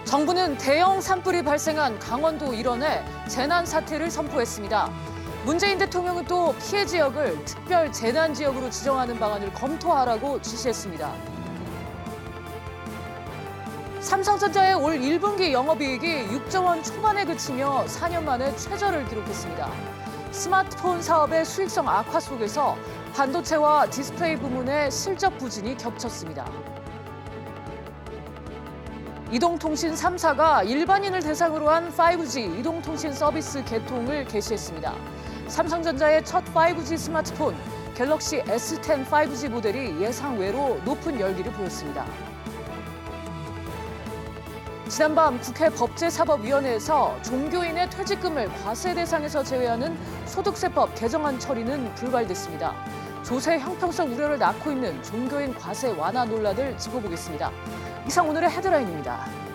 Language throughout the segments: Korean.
정부는 대형 산불이 발생한 강원도 일원에 재난 사태를 선포했습니다. 문재인 대통령은 또 피해 지역을 특별 재난 지역으로 지정하는 방안을 검토하라고 지시했습니다. 삼성전자의 올 1분기 영업이익이 6조 원 초반에 그치며 4년 만에 최저를 기록했습니다. 스마트폰 사업의 수익성 악화 속에서 반도체와 디스플레이 부문의 실적 부진이 겹쳤습니다. 이동통신 3사가 일반인을 대상으로 한 5G 이동통신 서비스 개통을 개시했습니다. 삼성전자의 첫 5G 스마트폰 갤럭시 S10 5G 모델이 예상 외로 높은 열기를 보였습니다. 지난밤 국회 법제사법위원회에서 종교인의 퇴직금을 과세 대상에서 제외하는 소득세법 개정안 처리는 불발됐습니다. 조세 형평성 우려를 낳고 있는 종교인 과세 완화 논란을 짚어보겠습니다. 이상 오늘의 헤드라인입니다.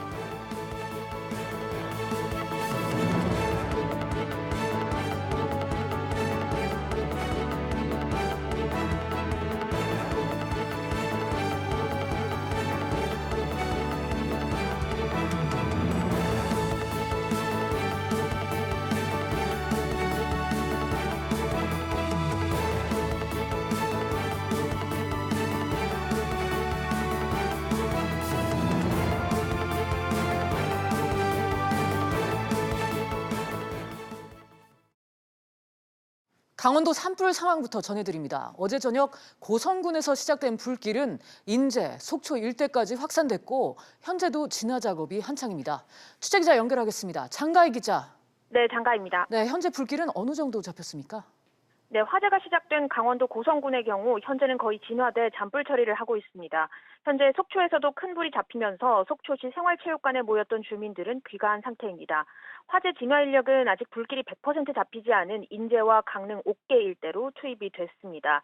강원도 산불 상황부터 전해드립니다. 어제 저녁 고성군에서 시작된 불길은 인제, 속초 일대까지 확산됐고 현재도 진화 작업이 한창입니다. 취재기자 연결하겠습니다. 장가희 기자. 네, 장가입니다. 네, 현재 불길은 어느 정도 잡혔습니까? 네, 화재가 시작된 강원도 고성군의 경우 현재는 거의 진화돼 잔불 처리를 하고 있습니다. 현재 속초에서도 큰 불이 잡히면서 속초시 생활체육관에 모였던 주민들은 귀가한 상태입니다. 화재 진화 인력은 아직 불길이 100% 잡히지 않은 인제와 강릉 옥계 일대로 투입이 됐습니다.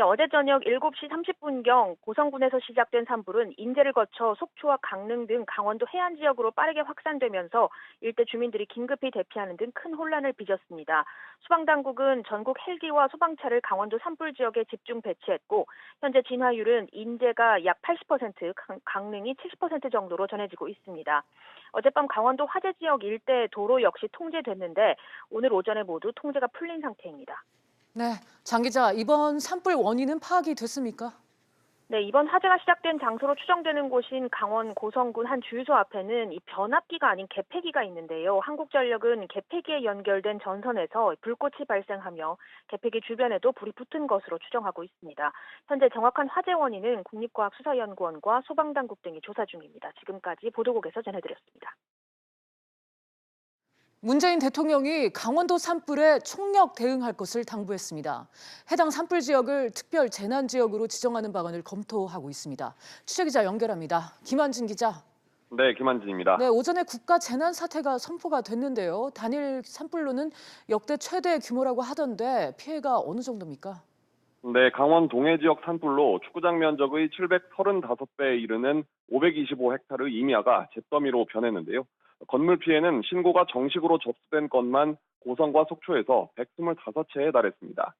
어제 저녁 7시 30분경 고성군에서 시작된 산불은 인제를 거쳐 속초와 강릉 등 강원도 해안 지역으로 빠르게 확산되면서 일대 주민들이 긴급히 대피하는 등 큰 혼란을 빚었습니다. 소방당국은 전국 헬기와 소방차를 강원도 산불 지역에 집중 배치했고 현재 진화율은 인제가 약 80%, 강릉이 70% 정도로 전해지고 있습니다. 어젯밤 강원도 화재 지역 일대 도로 역시 통제됐는데 오늘 오전에 모두 통제가 풀린 상태입니다. 네, 장 기자, 이번 산불 원인은 파악이 됐습니까? 네, 이번 화재가 시작된 장소로 추정되는 곳인 강원 고성군 한 주유소 앞에는 이 변압기가 아닌 개폐기가 있는데요. 한국전력은 개폐기에 연결된 전선에서 불꽃이 발생하며 개폐기 주변에도 불이 붙은 것으로 추정하고 있습니다. 현재 정확한 화재 원인은 국립과학수사연구원과 소방당국 등이 조사 중입니다. 지금까지 보도국에서 전해드렸습니다. 문재인 대통령이 강원도 산불에 총력 대응할 것을 당부했습니다. 해당 산불 지역을 특별 재난 지역으로 지정하는 방안을 검토하고 있습니다. 취재기자 연결합니다. 김한진 기자. 네, 김한진입니다. 네, 오전에 국가 재난 사태가 선포가 됐는데요. 단일 산불로는 역대 최대 규모라고 하던데 피해가 어느 정도입니까? 네, 강원 동해 지역 산불로 축구장 면적의 735배에 이르는 525헥타르 임야가 잿더미로 변했는데요. 건물 피해는 신고가 정식으로 접수된 건만 고성과 속초에서 125채에 달했습니다.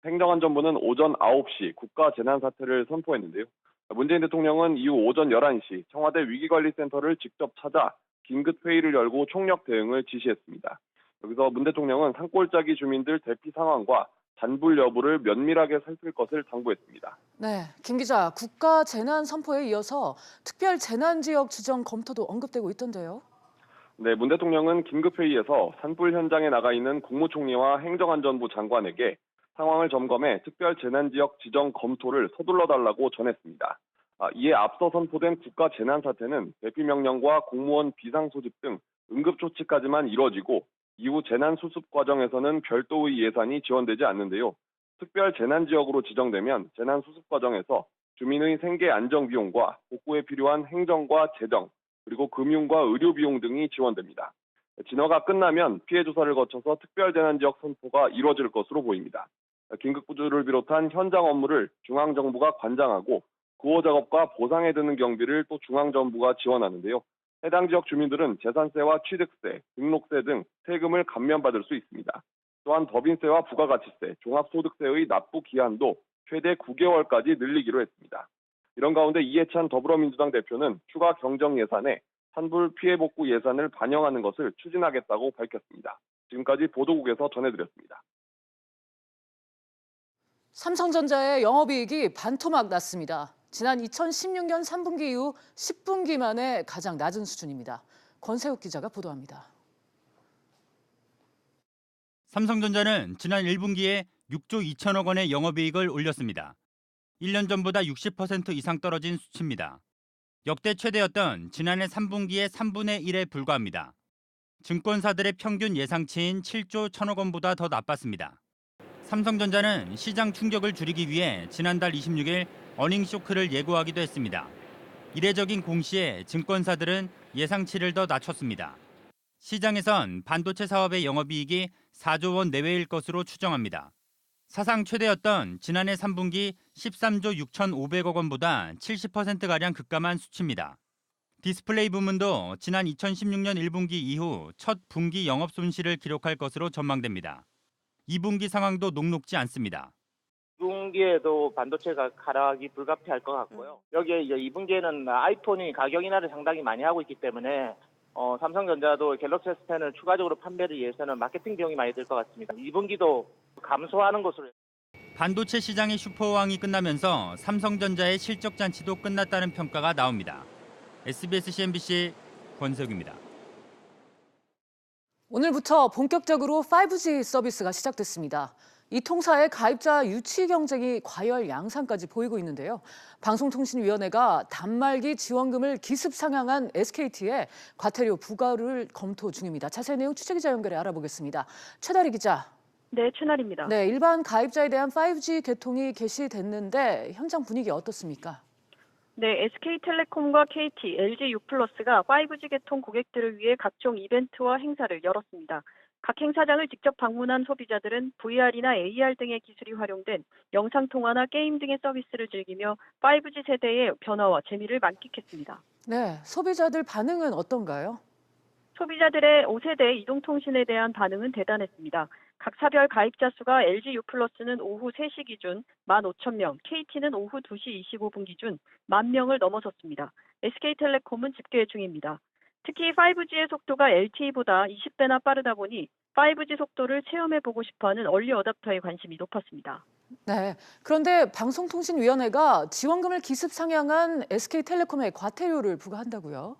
행정안전부는 오전 9시 국가재난사태를 선포했는데요. 문재인 대통령은 이후 오전 11시 청와대 위기관리센터를 직접 찾아 긴급회의를 열고 총력 대응을 지시했습니다. 여기서 문 대통령은 산골짜기 주민들 대피 상황과 잔불 여부를 면밀하게 살필 것을 당부했습니다. 네, 김 기자, 국가재난 선포에 이어서 특별 재난지역 지정 검토도 언급되고 있던데요. 네, 문 대통령은 긴급회의에서 산불 현장에 나가 있는 국무총리와 행정안전부 장관에게 상황을 점검해 특별 재난지역 지정 검토를 서둘러 달라고 전했습니다. 이에 앞서 선포된 국가재난사태는 대피명령과 공무원 비상소집 등 응급조치까지만 이뤄지고 이후 재난수습 과정에서는 별도의 예산이 지원되지 않는데요. 특별 재난지역으로 지정되면 재난수습 과정에서 주민의 생계 안정 비용과 복구에 필요한 행정과 재정, 그리고 금융과 의료 비용 등이 지원됩니다. 진화가 끝나면 피해 조사를 거쳐서 특별재난지역 선포가 이루어질 것으로 보입니다. 긴급구조를 비롯한 현장 업무를 중앙정부가 관장하고 구호 작업과 보상에 드는 경비를 또 중앙정부가 지원하는데요. 해당 지역 주민들은 재산세와 취득세, 등록세 등 세금을 감면받을 수 있습니다. 또한 법인세와 부가가치세, 종합소득세의 납부 기한도 최대 9개월까지 늘리기로 했습니다. 이런 가운데 이해찬 더불어민주당 대표는 추가 경정 예산에 산불 피해 복구 예산을 반영하는 것을 추진하겠다고 밝혔습니다. 지금까지 보도국에서 전해드렸습니다. 삼성전자의 영업이익이 반토막 났습니다. 지난 2016년 3분기 이후 10분기 만에 가장 낮은 수준입니다. 권세욱 기자가 보도합니다. 삼성전자는 지난 1분기에 6조 2천억 원의 영업이익을 올렸습니다. 1년 전보다 60% 이상 떨어진 수치입니다. 역대 최대였던 지난해 3분기의 3분의 1에 불과합니다. 증권사들의 평균 예상치인 7조 1천억 원보다 더 나빴습니다. 삼성전자는 시장 충격을 줄이기 위해 지난달 26일 어닝 쇼크를 예고하기도 했습니다. 이례적인 공시에 증권사들은 예상치를 더 낮췄습니다. 시장에선 반도체 사업의 영업이익이 4조 원 내외일 것으로 추정합니다. 사상 최대였던 지난해 3분기 13조 6,500억 원보다 70%가량 급감한 수치입니다. 디스플레이 부문도 지난 2016년 1분기 이후 첫 분기 영업 손실을 기록할 것으로 전망됩니다. 2분기 상황도 녹록지 않습니다. 2분기에도 반도체가 하락이 불가피할 것 같고요. 여기에 이제 2분기에는 아이폰이 가격 인하를 상당히 많이 하고 있기 때문에 삼성전자도 갤럭시 S10을 추가적으로 판매를 위해서는 마케팅 비용이 많이 들 것 같습니다. 2분기도 감소하는 것으로. 반도체 시장의 슈퍼호황이 끝나면서 삼성전자의 실적 잔치도 끝났다는 평가가 나옵니다. SBS CNBC 권세욱입니다. 오늘부터 본격적으로 5G 서비스가 시작됐습니다. 이 통사의 가입자 유치 경쟁이 과열 양상까지 보이고 있는데요. 방송통신위원회가 단말기 지원금을 기습 상향한 SKT에 과태료 부과를 검토 중입니다. 자세한 내용 취재기자 연결해 알아보겠습니다. 최다리 기자. 네, 최나리입니다. 네, 일반 가입자에 대한 5G 개통이 개시됐는데 현장 분위기 어떻습니까? 네, SK텔레콤과 KT, LG-U+가 5G 개통 고객들을 위해 각종 이벤트와 행사를 열었습니다. 각 행사장을 직접 방문한 소비자들은 VR이나 AR 등의 기술이 활용된 영상통화나 게임 등의 서비스를 즐기며 5G 세대의 변화와 재미를 만끽했습니다. 네, 소비자들 반응은 어떤가요? 소비자들의 5세대 이동통신에 대한 반응은 대단했습니다. 각 사별 가입자 수가 LG-U+는 오후 3시 기준 15,000명, KT는 오후 2시 25분 기준 10,000명을 넘어섰습니다. SK텔레콤은 집계 중입니다. 특히 5G의 속도가 LTE보다 20배나 빠르다 보니 5G 속도를 체험해보고 싶어하는 얼리 어답터에 관심이 높았습니다. 네, 그런데 방송통신위원회가 지원금을 기습 상향한 SK텔레콤에 과태료를 부과한다고요?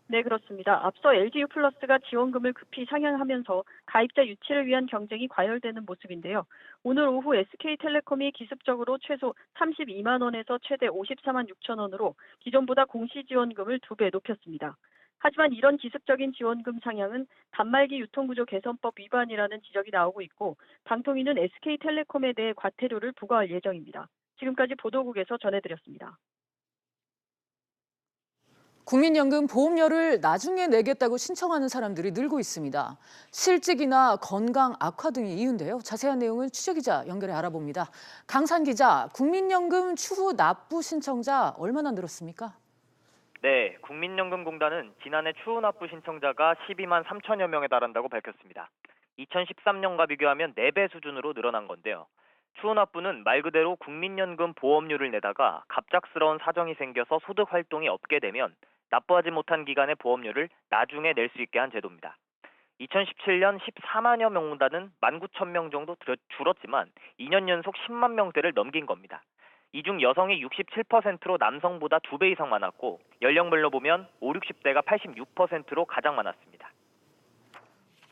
네, 그렇습니다. 앞서 LG-U+가 지원금을 급히 상향하면서 가입자 유치를 위한 경쟁이 과열되는 모습인데요. 오늘 오후 SK텔레콤이 기습적으로 최소 32만 원에서 최대 54만 6천 원으로 기존보다 공시지원금을 2배 높였습니다. 하지만 이런 기습적인 지원금 상향은 단말기 유통구조 개선법 위반이라는 지적이 나오고 있고 방통위는 SK텔레콤에 대해 과태료를 부과할 예정입니다. 지금까지 보도국에서 전해드렸습니다. 국민연금 보험료를 나중에 내겠다고 신청하는 사람들이 늘고 있습니다. 실직이나 건강 악화 등이 이유인데요. 자세한 내용은 취재기자 연결해 알아봅니다. 강산 기자, 국민연금 추후 납부 신청자 얼마나 늘었습니까? 네, 국민연금공단은 지난해 추후 납부 신청자가 12만 3천여 명에 달한다고 밝혔습니다. 2013년과 비교하면 4배 수준으로 늘어난 건데요. 추후 납부는 말 그대로 국민연금 보험료를 내다가 갑작스러운 사정이 생겨서 소득 활동이 없게 되면 납부하지 못한 기간의 보험료를 나중에 낼 수 있게 한 제도입니다. 2017년 14만여 명단은 19,000명 정도 줄었지만 2년 연속 10만 명대를 넘긴 겁니다. 이 중 여성이 67%로 남성보다 2배 이상 많았고 연령별로 보면 5, 60대가 86%로 가장 많았습니다.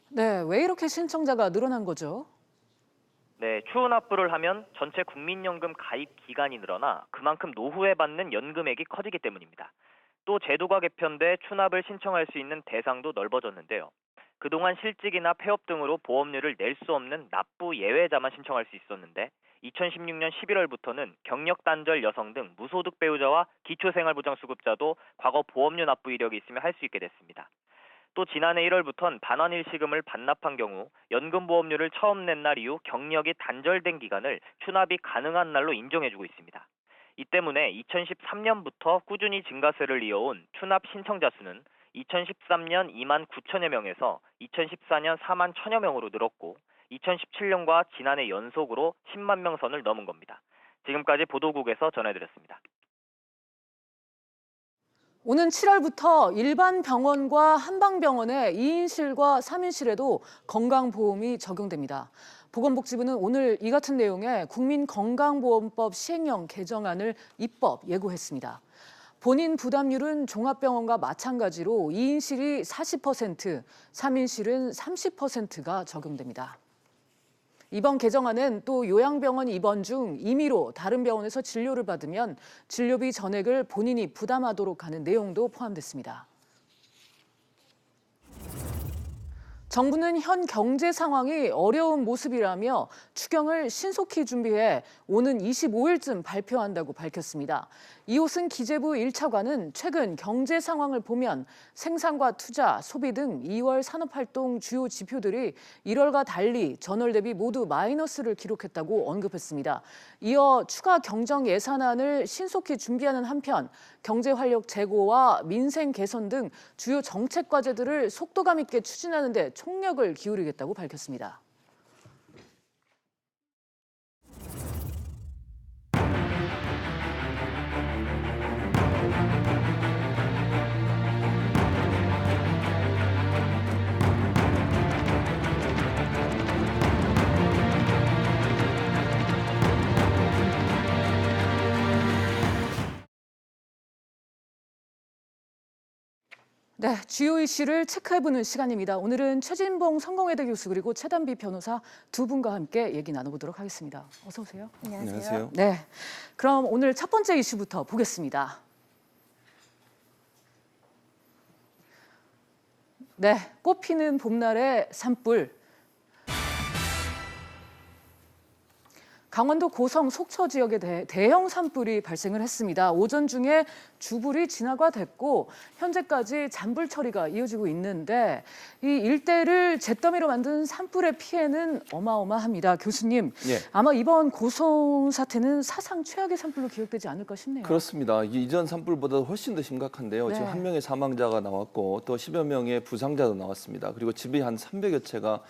네, 왜 이렇게 신청자가 늘어난 거죠? 네, 추후 납부를 하면 전체 국민연금 가입 기간이 늘어나 그만큼 노후에 받는 연금액이 커지기 때문입니다. 또 제도가 개편돼 추납을 신청할 수 있는 대상도 넓어졌는데요. 그동안 실직이나 폐업 등으로 보험료를 낼 수 없는 납부 예외자만 신청할 수 있었는데 2016년 11월부터는 경력 단절 여성 등 무소득 배우자와 기초생활보장수급자도 과거 보험료 납부 이력이 있으면 할 수 있게 됐습니다. 또 지난해 1월부터는 반환일시금을 반납한 경우 연금보험료를 처음 낸 날 이후 경력이 단절된 기간을 추납이 가능한 날로 인정해주고 있습니다. 이 때문에 2013년부터 꾸준히 증가세를 이어온 추납 신청자 수는 2013년 2만 9천여 명에서 2014년 4만 1천여 명으로 늘었고 2017년과 지난해 연속으로 10만 명 선을 넘은 겁니다. 지금까지 보도국에서 전해드렸습니다. 오는 7월부터 일반 병원과 한방병원의 2인실과 3인실에도 건강보험이 적용됩니다. 보건복지부는 오늘 이 같은 내용의 국민건강보험법 시행령 개정안을 입법 예고했습니다. 본인 부담률은 종합병원과 마찬가지로 2인실이 40%, 3인실은 30%가 적용됩니다. 이번 개정안은 또 요양병원 입원 중 임의로 다른 병원에서 진료를 받으면 진료비 전액을 본인이 부담하도록 하는 내용도 포함됐습니다. 정부는 현 경제 상황이 어려운 모습이라며 추경을 신속히 준비해 오는 25일쯤 발표한다고 밝혔습니다. 이호승 기재부 1차관은 최근 경제 상황을 보면 생산과 투자, 소비 등 2월 산업활동 주요 지표들이 1월과 달리 전월 대비 모두 마이너스를 기록했다고 언급했습니다. 이어 추가 경정 예산안을 신속히 준비하는 한편 경제 활력 제고와 민생 개선 등 주요 정책 과제들을 속도감 있게 추진하는 데 총력을 기울이겠다고 밝혔습니다. 네, 주요 이슈를 체크해보는 시간입니다. 오늘은 최진봉 성공회대 교수 그리고 최단비 변호사 두 분과 함께 얘기 나눠보도록 하겠습니다. 어서 오세요. 안녕하세요. 네, 그럼 오늘 첫 번째 이슈부터 보겠습니다. 네, 꽃피는 봄날의 산불. 강원도 고성 속초 지역에 대형 산불이 발생을 했습니다. 오전 중에 주불이 진화가 됐고 현재까지 잔불 처리가 이어지고 있는데 이 일대를 잿더미로 만든 산불의 피해는 어마어마합니다. 교수님, 예. 아마 이번 고성 사태는 사상 최악의 산불로 기억되지 않을까 싶네요. 그렇습니다. 이전 산불보다 훨씬 더 심각한데요. 네. 지금 한 명의 사망자가 나왔고 또 10여 명의 부상자도 나왔습니다. 그리고 집이 한 300여 채가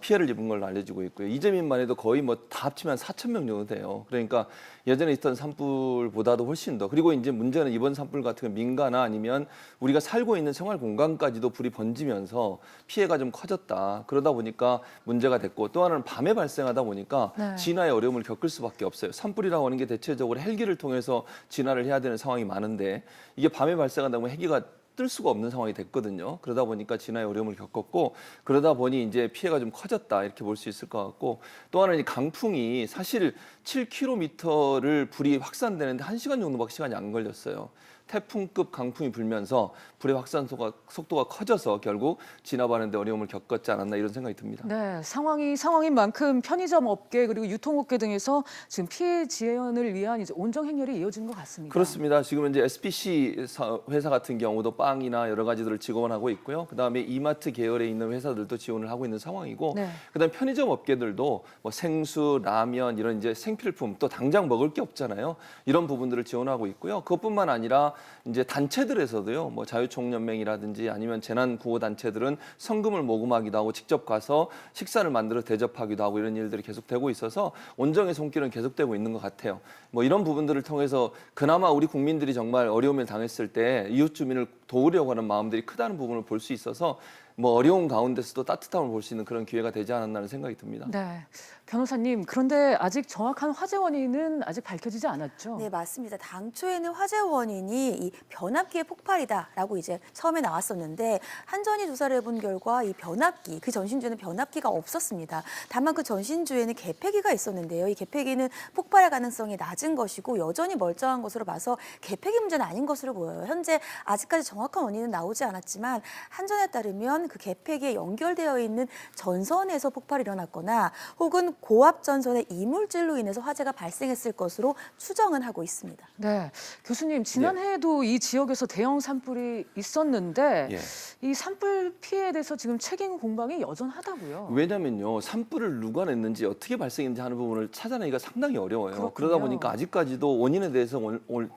피해를 입은 걸로 알려지고 있고요. 이재민만 해도 거의 뭐 다 합치면 4,000명 정도 돼요. 그러니까 예전에 있던 산불보다도 훨씬 더. 그리고 이제 문제는 이번 산불 같은 건 민가나 아니면 우리가 살고 있는 생활 공간까지도 불이 번지면서 피해가 좀 커졌다. 그러다 보니까 문제가 됐고 또 하나는 밤에 발생하다 보니까 네. 진화의 어려움을 겪을 수밖에 없어요. 산불이라고 하는 게 대체적으로 헬기를 통해서 진화를 해야 되는 상황이 많은데 이게 밤에 발생하다 보면 헬기가 뜰 수가 없는 상황이 됐거든요. 그러다 보니까 진화의 어려움을 겪었고 그러다 보니 이제 피해가 좀 커졌다 이렇게 볼 수 있을 것 같고 또 하나는 이 강풍이 사실 7km를 불이 확산되는데 1시간 정도밖에 시간이 안 걸렸어요. 태풍급 강풍이 불면서 불의 확산 속도가 커져서 결국 진압하는 데 어려움을 겪었지 않았나 이런 생각이 듭니다. 네, 상황인 만큼 편의점 업계 그리고 유통업계 등에서 지금 피해 지원을 위한 이제 온정 행렬이 이어지는 것 같습니다. 그렇습니다. 지금은 이제 SPC 회사 같은 경우도 빵이나 여러 가지들을 지원하고 있고요. 그다음에 이마트 계열에 있는 회사들도 지원을 하고 있는 상황이고, 네. 그다음에 편의점 업계들도 뭐 생수, 라면 이런 이제 생필품 또 당장 먹을 게 없잖아요. 이런 부분들을 지원하고 있고요. 그것뿐만 아니라 이제 단체들에서도요. 뭐 자유총연맹이라든지 아니면 재난구호 단체들은 성금을 모금하기도 하고 직접 가서 식사를 만들어 대접하기도 하고 이런 일들이 계속되고 있어서 온정의 손길은 계속되고 있는 것 같아요. 뭐 이런 부분들을 통해서 그나마 우리 국민들이 정말 어려움을 당했을 때 이웃 주민을 도우려고 하는 마음들이 크다는 부분을 볼 수 있어서 뭐 어려운 가운데서도 따뜻함을 볼 수 있는 그런 기회가 되지 않았나는 생각이 듭니다. 네, 변호사님, 그런데 아직 정확한 화재 원인은 아직 밝혀지지 않았죠? 네, 맞습니다. 당초에는 화재 원인이 이 변압기의 폭발이다라고 이제 처음에 나왔었는데 한전이 조사를 해본 결과 이 변압기, 그 전신주에는 변압기가 없었습니다. 다만 그 전신주에는 개폐기가 있었는데요. 이 개폐기는 폭발의 가능성이 낮은 것이고 여전히 멀쩡한 것으로 봐서 개폐기 문제는 아닌 것으로 보여요. 현재 아직까지 정확한 원인은 나오지 않았지만 한전에 따르면 그 개폐기에 연결되어 있는 전선에서 폭발이 일어났거나 혹은 고압 전선의 이물질로 인해서 화재가 발생했을 것으로 추정은 하고 있습니다. 네, 교수님, 지난해에도 이 지역에서 대형 산불이 있었는데 예. 이 산불 피해에 대해서 지금 책임 공방이 여전하다고요. 왜냐면요, 산불을 누가 냈는지 어떻게 발생했는지 하는 부분을 찾아내기가 상당히 어려워요. 그렇군요. 그러다 보니까 아직까지도 원인에 대해서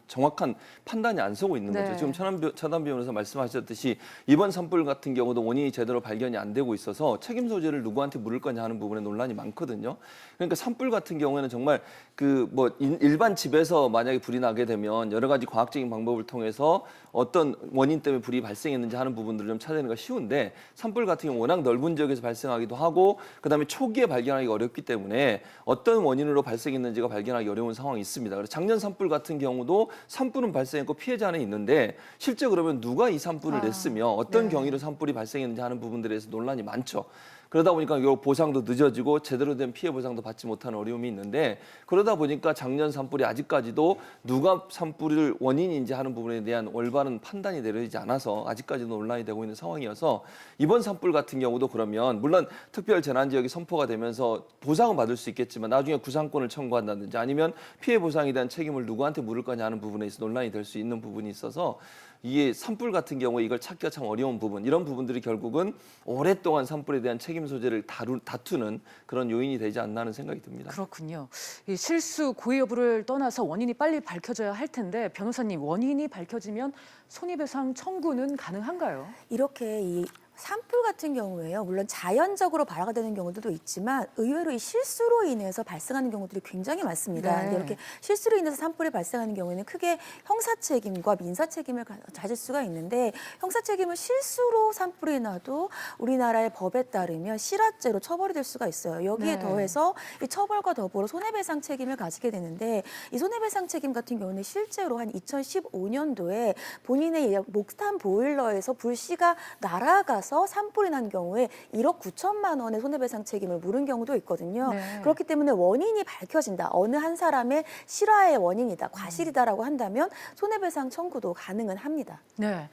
정확한 판단이 안 서고 있는 네. 거죠. 지금 차단비 변호사 말씀하셨듯이 이번 산불 같은 경우도 원인이 원인이 제대로 발견이 안 되고 있어서 책임 소재를 누구한테 물을 거냐 하는 부분에 논란이 많거든요. 그러니까 산불 같은 경우에는 정말 일반 집에서 만약에 불이 나게 되면 여러 가지 과학적인 방법을 통해서 어떤 원인 때문에 불이 발생했는지 하는 부분들을 좀 찾아내는 게 쉬운데 산불 같은 경우 워낙 넓은 지역에서 발생하기도 하고 그다음에 초기에 발견하기가 어렵기 때문에 어떤 원인으로 발생했는지가 발견하기 어려운 상황이 있습니다. 그래서 작년 산불 같은 경우도 산불은 발생했고 피해자는 있는데 실제 그러면 누가 이 산불을 냈으며 어떤 경위로 산불이 발생했는지 하는 부분들에 대해서 논란이 많죠. 그러다 보니까 이 보상도 늦어지고 제대로 된 피해 보상도 받지 못하는 어려움이 있는데 그러다 보니까 작년 산불이 아직까지도 누가 산불을 원인인지 하는 부분에 대한 올바른 판단이 내려지지 않아서 아직까지도 논란이 되고 있는 상황이어서 이번 산불 같은 경우도 그러면 물론 특별 재난 지역이 선포가 되면서 보상은 받을 수 있겠지만 나중에 구상권을 청구한다든지 아니면 피해 보상에 대한 책임을 누구한테 물을 거냐 하는 부분에 있어 논란이 될 수 있는 부분이 있어서 이게 산불 같은 경우에 이걸 찾기가 참 어려운 부분, 이런 부분들이 결국은 오랫동안 산불에 대한 책임 소재를 다투는 그런 요인이 되지 않나 하는 생각이 듭니다. 그렇군요. 이 실수 고의 여부를 떠나서 원인이 빨리 밝혀져야 할 텐데 변호사님, 원인이 밝혀지면 손해배상 청구는 가능한가요? 이렇게 이 산불 같은 경우에요. 물론 자연적으로 발화가 되는 경우들도 있지만 의외로 이 실수로 인해서 발생하는 경우들이 굉장히 많습니다. 네. 근데 이렇게 실수로 인해서 산불이 발생하는 경우에는 크게 형사 책임과 민사 책임을 가질 수가 있는데 형사 책임을 실수로 산불이 나도 우리나라의 법에 따르면 실화죄로 처벌이 될 수가 있어요. 여기에 더해서 이 처벌과 더불어 손해배상 책임을 가지게 되는데 이 손해배상 책임 같은 경우는 실제로 한 2015년도에 본인의 목탄 보일러에서 불씨가 날아가서 산불이 난 경우에 1억 9천만 원의 손해배상 책임을 물은 경우도 있거든요. 네. 그렇기 때문에 원인이 밝혀진다. 어느 한 사람의 실화의 원인이다. 과실이다라고 한다면 손해배상 청구도 가능은 합니다. 네.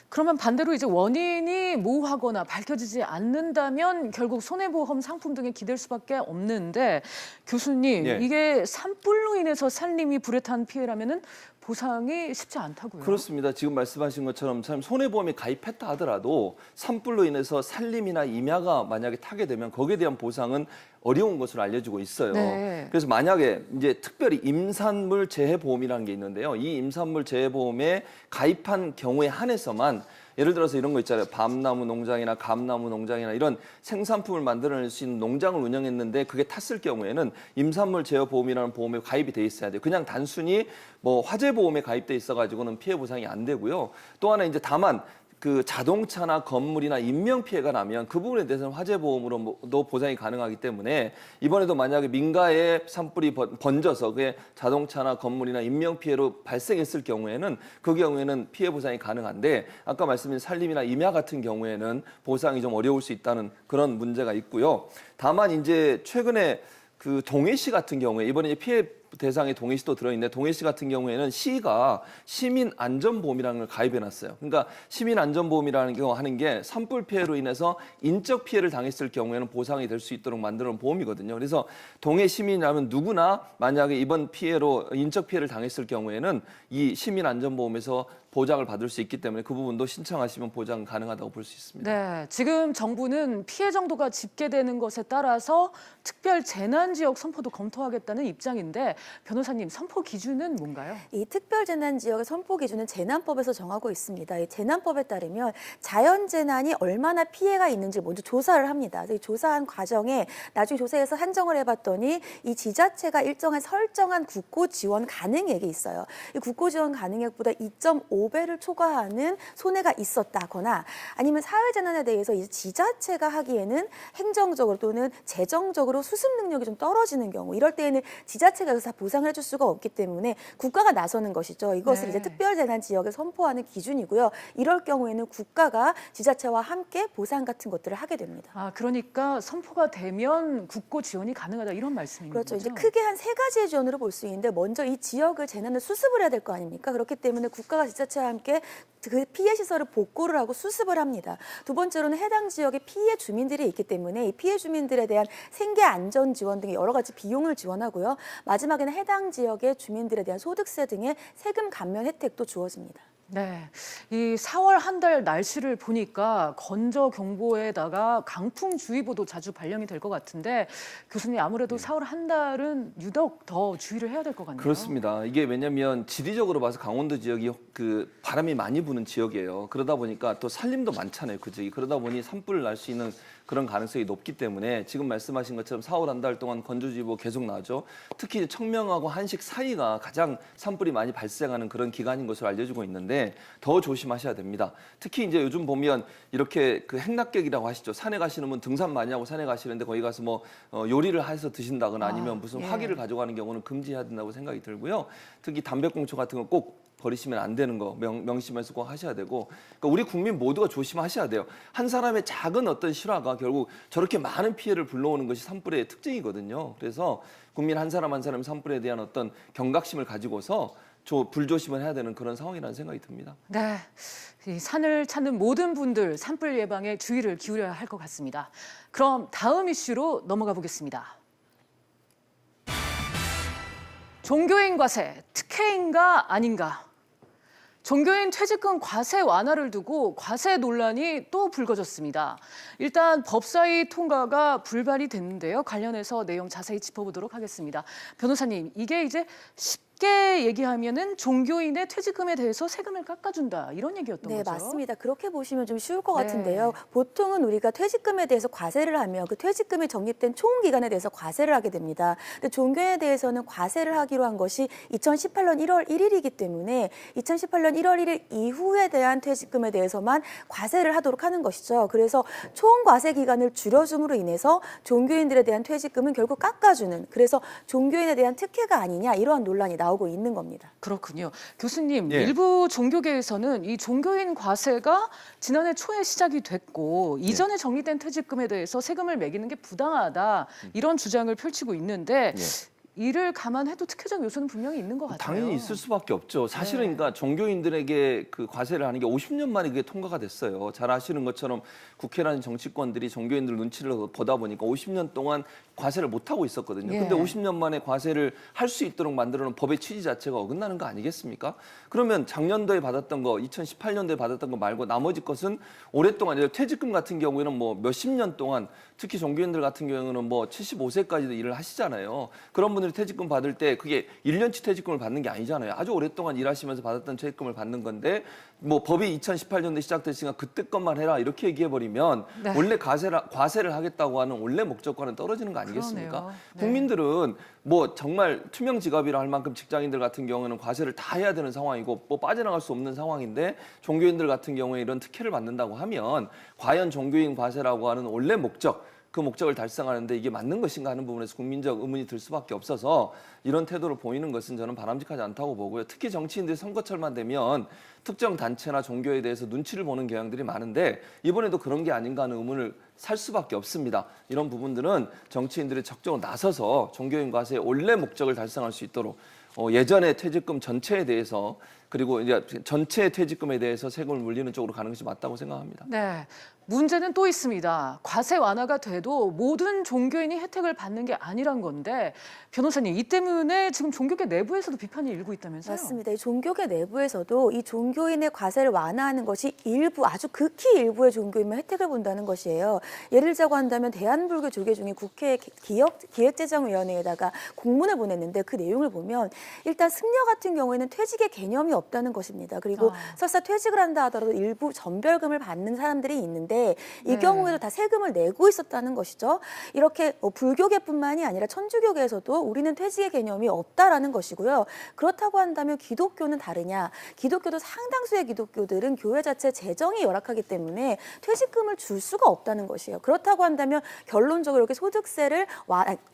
그러면 반대로 이제 원인이 모호하거나 밝혀지지 않는다면 결국 손해보험 상품 등에 기댈 수밖에 없는데 교수님, 예. 이게 산불로 인해서 살림이 불에 탄 피해라면은 보상이 쉽지 않다고요? 그렇습니다. 지금 말씀하신 것처럼 참 손해보험에 가입했다 하더라도 산불로 인해서 산림이나 임야가 만약에 타게 되면 거기에 대한 보상은 어려운 것으로 알려지고 있어요. 네. 그래서 만약에 이제 특별히 임산물 재해보험이라는 게 있는데요. 이 임산물 재해보험에 가입한 경우에 한해서만 예를 들어서 이런 거 있잖아요. 밤나무 농장이나 감나무 농장이나 이런 생산품을 만들어낼 수 있는 농장을 운영했는데 그게 탔을 경우에는 임산물 재해보험이라는 보험에 가입이 돼 있어야 돼요. 그냥 단순히 뭐 화재보험에 가입돼 있어가지고는 피해 보상이 안 되고요. 또 하나 이제 다만 그 자동차나 건물이나 인명 피해가 나면 그 부분에 대해서는 화재보험으로도 보상이 가능하기 때문에 이번에도 만약에 민가에 산불이 번져서 그게 자동차나 건물이나 인명 피해로 발생했을 경우에는 그 경우에는 피해 보상이 가능한데 아까 말씀드린 산림이나 임야 같은 경우에는 보상이 좀 어려울 수 있다는 그런 문제가 있고요. 다만 이제 최근에 그 동해시 같은 경우에 이번에 피해 대상에 동해시도 들어있는데 동해시 같은 경우에는 시가 시민안전보험이라는 걸 가입해놨어요. 그러니까 시민안전보험이라는 경우 하는 게 산불 피해로 인해서 인적 피해를 당했을 경우에는 보상이 될 수 있도록 만드는 보험이거든요. 그래서 동해 시민이라면 누구나 만약에 이번 피해로 인적 피해를 당했을 경우에는 이 시민안전보험에서 보장을 받을 수 있기 때문에 그 부분도 신청하시면 보장 가능하다고 볼 수 있습니다. 네, 지금 정부는 피해 정도가 집계되는 것에 따라서 특별 재난 지역 선포도 검토하겠다는 입장인데 변호사님, 선포 기준은 뭔가요? 이 특별재난지역의 선포 기준은 재난법에서 정하고 있습니다. 이 재난법에 따르면 자연재난이 얼마나 피해가 있는지 먼저 조사를 합니다. 이 조사한 과정에 나중에 조사해서 한정을 해봤더니 이 지자체가 일정한 설정한 국고 지원 가능액이 있어요. 이 국고 지원 가능액보다 2.5배를 초과하는 손해가 있었다거나 아니면 사회재난에 대해서 이제 지자체가 하기에는 행정적으로 또는 재정적으로 수습 능력이 좀 떨어지는 경우 이럴 때에는 지자체가 다 보상을 해줄 수가 없기 때문에 국가가 나서는 것이죠. 이것을 이제 특별재난 지역에 선포하는 기준이고요. 이럴 경우에는 국가가 지자체와 함께 보상 같은 것들을 하게 됩니다. 아, 그러니까 선포가 되면 국고 지원이 가능하다 이런 말씀인 그렇죠. 거죠? 이제 크게 한 세 가지의 지원으로 볼 수 있는데 먼저 이 지역을 재난을 수습을 해야 될 거 아닙니까? 그렇기 때문에 국가가 지자체와 함께 그 피해 시설을 복구를 하고 수습을 합니다. 두 번째로는 해당 지역에 피해 주민들이 있기 때문에 이 피해 주민들에 대한 생계 안전 지원 등의 여러 가지 비용을 지원하고요. 마지막에는 해당 지역의 주민들에 대한 소득세 등의 세금 감면 혜택도 주어집니다. 네, 이 4월 한 달 날씨를 보니까 건조 경보에다가 강풍주의보도 자주 발령이 될 것 같은데 교수님 아무래도 4월 한 달은 유독 더 주의를 해야 될 것 같네요. 그렇습니다. 이게 왜냐하면 지리적으로 봐서 강원도 지역이 그 바람이 많이 부는 지역이에요. 그러다 보니까 또 산림도 많잖아요, 그 지역이. 그러다 보니 산불을 날 수 있는 그런 가능성이 높기 때문에 지금 말씀하신 것처럼 4월 한 달 동안 건조주의보 계속 나죠. 특히 청명하고 한식 사이가 가장 산불이 많이 발생하는 그런 기간인 것으로 알려지고 있는데 더 조심하셔야 됩니다. 특히 이제 요즘 보면 이렇게 그 행락객이라고 하시죠. 산에 가시는 분 등산 많이 하고 산에 가시는데 거기 가서 뭐 요리를 해서 드신다거나 아니면 무슨 화기를 가져가는 경우는 금지해야 된다고 생각이 들고요. 특히 담배꽁초 같은 거 꼭 버리시면 안 되는 거 명심해서 꼭 하셔야 되고, 그러니까 우리 국민 모두가 조심하셔야 돼요. 한 사람의 작은 어떤 실화가 결국 저렇게 많은 피해를 불러오는 것이 산불의 특징이거든요. 그래서 국민 한 사람 한 사람 산불에 대한 어떤 경각심을 가지고서 불조심을 해야 되는 그런 상황이라는 생각이 듭니다. 네, 이 산을 찾는 모든 분들 산불 예방에 주의를 기울여야 할 것 같습니다. 그럼 다음 이슈로 넘어가 보겠습니다. 종교인 과세, 특혜인가 아닌가? 종교인 퇴직금 과세 완화를 두고 과세 논란이 또 불거졌습니다. 일단 법사위 통과가 불발이 됐는데요. 관련해서 내용 자세히 짚어보도록 하겠습니다. 변호사님, 이게 이제 쉽게 얘기하면은 종교인의 퇴직금에 대해서 세금을 깎아준다 이런 얘기였던 네, 거죠? 맞습니다. 그렇게 보시면 좀 쉬울 것 네. 같은데요. 보통은 우리가 퇴직금에 대해서 과세를 하면 그 퇴직금이 적립된 총 기간에 대해서 과세를 하게 됩니다. 근데 종교에 대해서는 과세를 하기로 한 것이 2018년 1월 1일이기 때문에 2018년 1월 1일 이후에 대한 퇴직금에 대해서만 과세를 하도록 하는 것이죠. 그래서 총 과세 기간을 줄여줌으로 인해서 종교인들에 대한 퇴직금은 결국 깎아주는, 그래서 종교인에 대한 특혜가 아니냐 이러한 논란이 나오고 있는 겁니다. 그렇군요. 교수님, 예. 일부 종교계에서는 이 종교인 과세가 지난해 초에 시작이 됐고 이전에 정리된 퇴직금에 대해서 세금을 매기는 게 부당하다 이런 주장을 펼치고 있는데 이를 감안해도 특혜적 요소는 분명히 있는 것 같아요. 당연히 있을 수밖에 없죠. 사실은 네. 그러니까 종교인들에게 그 과세를 하는 게 50년 만에 그게 통과가 됐어요. 잘 아시는 것처럼 국회라는 정치권들이 종교인들 눈치를 보다 보니까 50년 동안 과세를 못 하고 있었거든요. 예. 근데 50년 만에 과세를 할 수 있도록 만들어 놓은 법의 취지 자체가 어긋나는 거 아니겠습니까? 그러면 작년도에 받았던 거, 2018년도에 받았던 거 말고 나머지 것은 오랫동안 퇴직금 같은 경우에는 뭐 몇십 년 동안, 특히 종교인들 같은 경우는 뭐 75세까지도 일을 하시잖아요. 그런 분들이 퇴직금 받을 때 그게 1년치 퇴직금을 받는 게 아니잖아요. 아주 오랫동안 일하시면서 받았던 퇴직금을 받는 건데 뭐 법이 2018년도에 시작됐으니까 그때 것만 해라 이렇게 얘기해버리면 네. 원래 과세를 하겠다고 하는 원래 목적과는 떨어지는 거 아니겠습니까? 그러네요. 네. 국민들은 뭐 정말 투명 지갑이라 할 만큼 직장인들 같은 경우에는 과세를 다 해야 되는 상황이고 뭐 빠져나갈 수 없는 상황인데 종교인들 같은 경우에 이런 특혜를 받는다고 하면 과연 종교인 과세라고 하는 원래 목적, 그 목적을 달성하는데 이게 맞는 것인가 하는 부분에서 국민적 의문이 들 수밖에 없어서 이런 태도를 보이는 것은 저는 바람직하지 않다고 보고요. 특히 정치인들이 선거철만 되면 특정 단체나 종교에 대해서 눈치를 보는 경향들이 많은데 이번에도 그런 게 아닌가 하는 의문을 살 수밖에 없습니다. 이런 부분들은 정치인들이 적극적으로 나서서 종교인 과세의 원래 목적을 달성할 수 있도록 예전의 퇴직금 전체에 대해서 그리고 이제 전체 퇴직금에 대해서 세금을 물리는 쪽으로 가는 것이 맞다고 생각합니다. 네, 문제는 또 있습니다. 과세 완화가 돼도 모든 종교인이 혜택을 받는 게 아니란 건데 변호사님, 이 때문에 지금 종교계 내부에서도 비판이 일고 있다면서요? 맞습니다. 이 종교계 내부에서도 이 종교인의 과세를 완화하는 것이 일부, 아주 극히 일부의 종교인만 혜택을 본다는 것이에요. 예를 들자고 한다면 대한불교 조계 중에 국회 기획재정위원회에다가 공문을 보냈는데 그 내용을 보면 일단 승려 같은 경우에는 퇴직의 개념이 없다는 것입니다. 그리고 설사 퇴직을 한다 하더라도 일부 전별금을 받는 사람들이 있는데 이 경우에도 다 세금을 내고 있었다는 것이죠. 이렇게 불교계뿐만이 아니라 천주교계에서도 우리는 퇴직의 개념이 없다라는 것이고요. 그렇다고 한다면 기독교는 다르냐? 기독교도 상당수의 기독교들은 교회 자체 재정이 열악하기 때문에 퇴직금을 줄 수가 없다는 것이에요. 그렇다고 한다면 결론적으로 이렇게 소득세를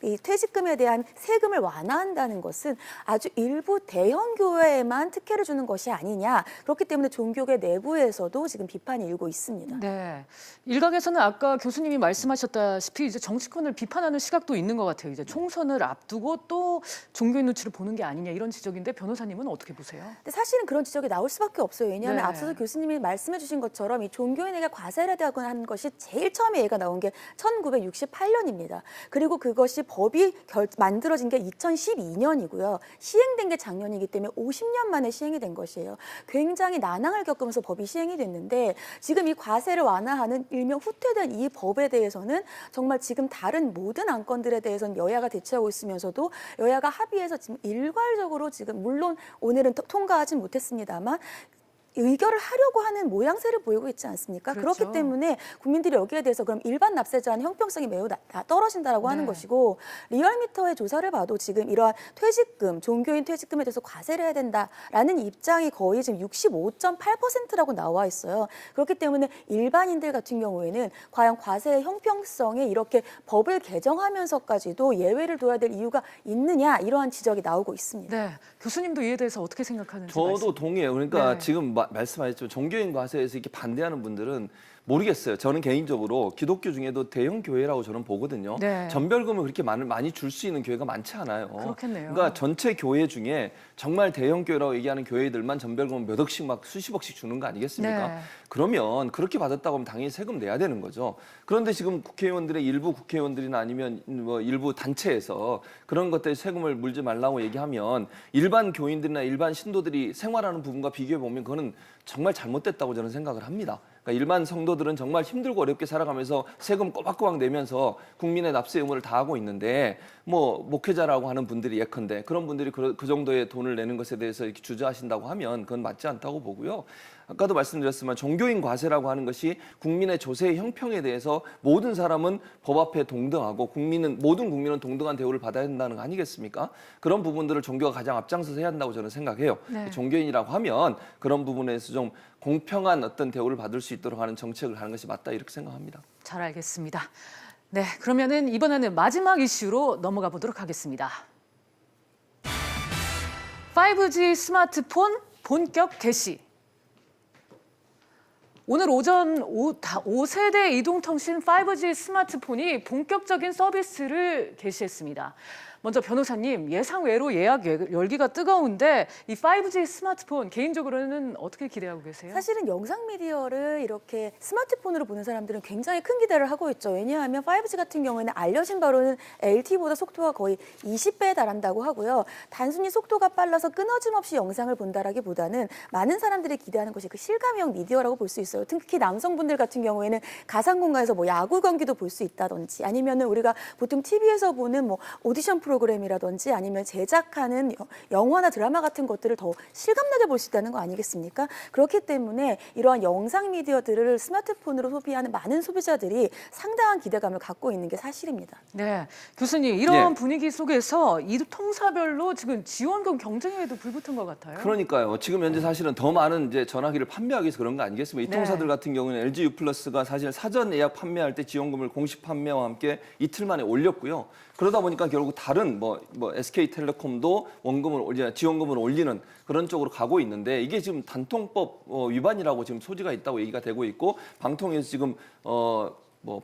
이 퇴직금에 대한 세금을 완화한다는 것은 아주 일부 대형 교회에만 특혜를 주는 것이 아니냐. 그렇기 때문에 종교계 내부에서도 지금 비판이 일고 있습니다. 네, 일각에서는 아까 교수님이 말씀하셨다시피 이제 정치권을 비판하는 시각도 있는 것 같아요. 이제 총선을 앞두고 또 종교인 눈치를 보는 게 아니냐 이런 지적인데 변호사님은 어떻게 보세요? 근데 사실은 그런 지적이 나올 수밖에 없어요. 왜냐하면 네. 앞서서 교수님이 말씀해 주신 것처럼 이 종교인에게 과세를 하는 것이 제일 처음에 얘기가 나온 게 1968년입니다. 그리고 그것이 법이 만들어진 게 2012년이고요. 시행된 게 작년이기 때문에 50년 만에 시행이 된 된 것이에요. 굉장히 난항을 겪으면서 법이 시행이 됐는데 지금 이 과세를 완화하는 일명 후퇴된 이 법에 대해서는 정말 지금 다른 모든 안건들에 대해서는 여야가 대치하고 있으면서도 여야가 합의해서 지금 일괄적으로 지금 물론 오늘은 통과하진 못했습니다만 의결을 하려고 하는 모양새를 보이고 있지 않습니까? 그렇죠. 그렇기 때문에 국민들이 여기에 대해서 그럼 일반 납세자는 형평성이 매우 떨어진다라고 하는 네. 것이고 리얼미터의 조사를 봐도 지금 이러한 퇴직금, 종교인 퇴직금에 대해서 과세를 해야 된다라는 입장이 거의 지금 65.8%라고 나와 있어요. 그렇기 때문에 일반인들 같은 경우에는 과연 과세의 형평성에 이렇게 법을 개정하면서까지도 예외를 둬야 될 이유가 있느냐 이러한 지적이 나오고 있습니다. 네, 교수님도 이에 대해서 어떻게 생각하는지 저도 말씀. 동의해요. 그러니까 네. 지금 말씀하셨죠. 종교인 과세에서 이렇게 반대하는 분들은 모르겠어요. 저는 개인적으로 기독교 중에도 대형 교회라고 저는 보거든요. 네. 전별금을 그렇게 많이 줄 수 있는 교회가 많지 않아요. 그렇겠네요. 그러니까 전체 교회 중에 정말 대형 교회라고 얘기하는 교회들만 전별금을 몇 억씩 막 수십억씩 주는 거 아니겠습니까? 네. 그러면 그렇게 받았다고 하면 당연히 세금 내야 되는 거죠. 그런데 지금 국회의원들의 일부 국회의원들이나 아니면 뭐 일부 단체에서 그런 것들에 세금을 물지 말라고 얘기하면 일반 교인들이나 일반 신도들이 생활하는 부분과 비교해 보면 그거는 정말 잘못됐다고 저는 생각을 합니다. 그러니까 일반 성도들은 정말 힘들고 어렵게 살아가면서 세금 꼬박꼬박 내면서 국민의 납세 의무를 다하고 있는데 뭐 목회자라고 하는 분들이 예컨대 그런 분들이 그 정도의 돈을 내는 것에 대해서 이렇게 주저하신다고 하면 그건 맞지 않다고 보고요. 아까도 말씀드렸지만 종교인 과세라고 하는 것이 국민의 조세의 형평에 대해서 모든 사람은 법 앞에 동등하고 모든 국민은 동등한 대우를 받아야 된다는 거 아니겠습니까? 그런 부분들을 종교가 가장 앞장서서 해야 한다고 저는 생각해요. 네. 종교인이라고 하면 그런 부분에서 좀 공평한 어떤 대우를 받을 수 있도록 하는 정책을 하는 것이 맞다 이렇게 생각합니다. 잘 알겠습니다. 네, 그러면은 이번에는 마지막 이슈로 넘어가 보도록 하겠습니다. 5G 스마트폰 본격 개시. 오늘 오전 5세대 이동통신 5G 스마트폰이 본격적인 서비스를 개시했습니다. 먼저 변호사님, 예상 외로 예약 열기가 뜨거운데 이 5G 스마트폰 개인적으로는 어떻게 기대하고 계세요? 사실은 영상 미디어를 이렇게 스마트폰으로 보는 사람들은 굉장히 큰 기대를 하고 있죠. 왜냐하면 5G 같은 경우에는 알려진 바로는 LTE보다 속도가 거의 20배에 달한다고 하고요. 단순히 속도가 빨라서 끊어짐 없이 영상을 본다라기보다는 많은 사람들이 기대하는 것이 그 실감형 미디어라고 볼 수 있어요. 특히 남성분들 같은 경우에는 가상 공간에서 뭐 야구 경기도 볼 수 있다든지 아니면은 우리가 보통 TV에서 보는 뭐 오디션 프로그램이라든지 아니면 제작하는 영화나 드라마 같은 것들을 더 실감나게 볼 수 있다는 거 아니겠습니까? 그렇기 때문에 이러한 영상 미디어들을 스마트폰으로 소비하는 많은 소비자들이 상당한 기대감을 갖고 있는 게 사실입니다. 네, 교수님 이런 예. 분위기 속에서 이 통사별로 지금 지원금 경쟁에도 불붙은 것 같아요. 그러니까요. 지금 현재 사실은 더 많은 이제 전화기를 판매하기 위해서 그런 거 아니겠습니까? 이 네. 통사들 같은 경우는 LG U+가 사실 사전 예약 판매할 때 지원금을 공식 판매와 함께 이틀 만에 올렸고요. 그러다 보니까 결국 다른 뭐 SK텔레콤도 지원금을 올리는 그런 쪽으로 가고 있는데 이게 지금 단통법 위반이라고 지금 소지가 있다고 얘기가 되고 있고 방통위에서 지금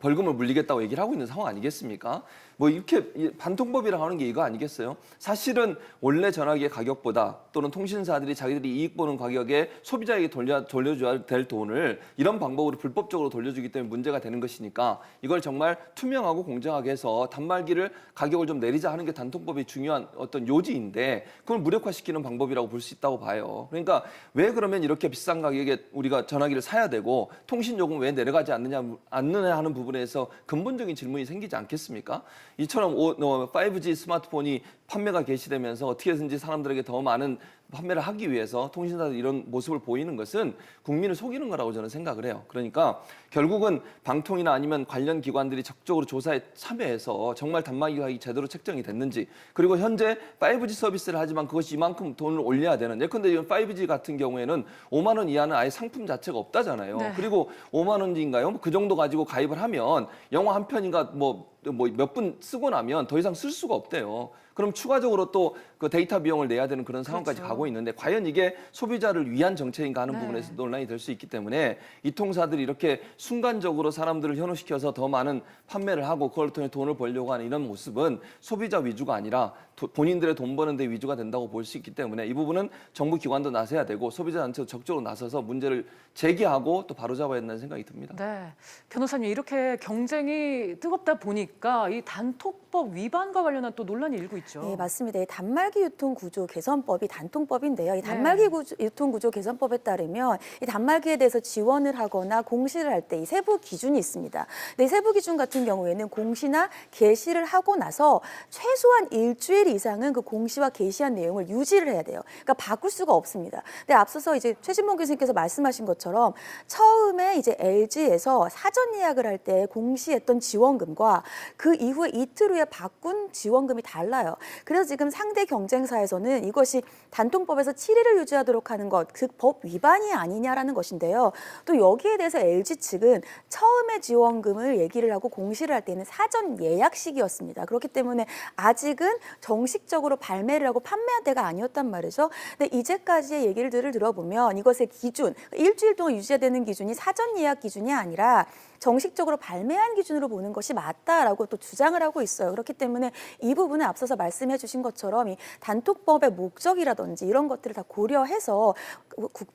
벌금을 물리겠다고 얘기를 하고 있는 상황 아니겠습니까? 뭐 이렇게 반통법이라고 하는 게 이거 아니겠어요? 사실은 원래 전화기의 가격보다 또는 통신사들이 자기들이 이익 보는 가격에 소비자에게 돌려줘야 될 돈을 이런 방법으로 불법적으로 돌려주기 때문에 문제가 되는 것이니까 이걸 정말 투명하고 공정하게 해서 단말기를 가격을 좀 내리자 하는 게 단통법의 중요한 어떤 요지인데 그걸 무력화시키는 방법이라고 볼 수 있다고 봐요. 그러니까 왜 그러면 이렇게 비싼 가격에 우리가 전화기를 사야 되고 통신 요금 왜 내려가지 않느냐 하는 부분에서 근본적인 질문이 생기지 않겠습니까? 이처럼 5G 스마트폰이 판매가 개시되면서 어떻게든지 사람들에게 더 많은 판매를 하기 위해서 통신사들이 이런 모습을 보이는 것은 국민을 속이는 거라고 저는 생각을 해요. 그러니까 결국은 방통이나 아니면 관련 기관들이 적극적으로 조사에 참여해서 정말 단말기 가격이 제대로 책정이 됐는지 그리고 현재 5G 서비스를 하지만 그것이 이만큼 돈을 올려야 되는 예컨대 이런 5G 같은 경우에는 5만 원 이하는 아예 상품 자체가 없다잖아요. 네. 그리고 5만 원인가요? 그 정도 가지고 가입을 하면 영화 한 편인가 몇 분 쓰고 나면 더 이상 쓸 수가 없대요. 그럼 추가적으로 또 그 데이터 비용을 내야 되는 그런 상황까지 그렇죠. 가고 있는데 과연 이게 소비자를 위한 정책인가 하는 네. 부분에서 논란이 될 수 있기 때문에 이 통사들이 이렇게 순간적으로 사람들을 현혹시켜서 더 많은 판매를 하고 그걸 통해 돈을 벌려고 하는 이런 모습은 소비자 위주가 아니라 본인들의 돈 버는 데 위주가 된다고 볼 수 있기 때문에 이 부분은 정부 기관도 나서야 되고 소비자 단체도 적극적으로 나서서 문제를 제기하고 또 바로잡아야 된다는 생각이 듭니다. 네, 변호사님 이렇게 경쟁이 뜨겁다 보니까 이 단톡법 위반과 관련한 또 논란이 일고 있죠. 네, 맞습니다. 이 단말기 유통구조 개선법이 단통법인데요. 이 단말기 유통구조 개선법에 따르면 이 단말기에 대해서 지원을 하거나 공시를 할 때 이 세부 기준이 있습니다. 근데 이 세부 기준 같은 경우에는 공시나 게시를 하고 나서 최소한 일주일 이상은 그 공시와 게시한 내용을 유지를 해야 돼요. 그러니까 바꿀 수가 없습니다. 근데 앞서서 이제 최진봉 교수님께서 말씀하신 것처럼 처음에 이제 LG에서 사전 예약을 할 때 공시했던 지원금과 그 이후에 이틀 후에 바꾼 지원금이 달라요. 그래서 지금 상대 경쟁사에서는 이것이 단통법에서 7일을 유지하도록 하는 것, 그 법 위반이 아니냐라는 것인데요. 또 여기에 대해서 LG 측은 처음에 지원금을 얘기를 하고 공시를 할 때는 사전 예약 시기였습니다. 그렇기 때문에 아직은 정식적으로 발매를 하고 판매한 때가 아니었단 말이죠. 근데 이제까지의 얘기를 들어보면 이것의 기준, 일주일 동안 유지해야 되는 기준이 사전 예약 기준이 아니라 정식적으로 발매한 기준으로 보는 것이 맞다라고 또 주장을 하고 있어요. 그렇기 때문에 이 부분은 앞서서 말씀해 주신 것처럼 이 단톡법의 목적이라든지 이런 것들을 다 고려해서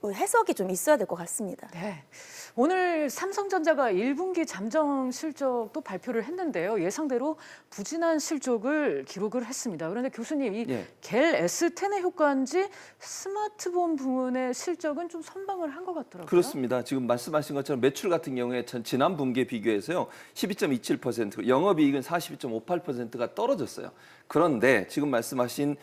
해석이 좀 있어야 될 것 같습니다. 네. 오늘 삼성전자가 1분기 잠정 실적도 발표를 했는데요. 예상대로 부진한 실적을 기록을 했습니다. 그런데 교수님, 이 갤 S10의 효과인지 스마트폰 부문의 실적은 좀 선방을 한 것 같더라고요. 그렇습니다. 지금 말씀하신 것처럼 매출 같은 경우에 지난 분기에 비교해서요. 12.27%, 영업이익은 42.58%가 떨어졌어요. 그런데 지금 말씀하신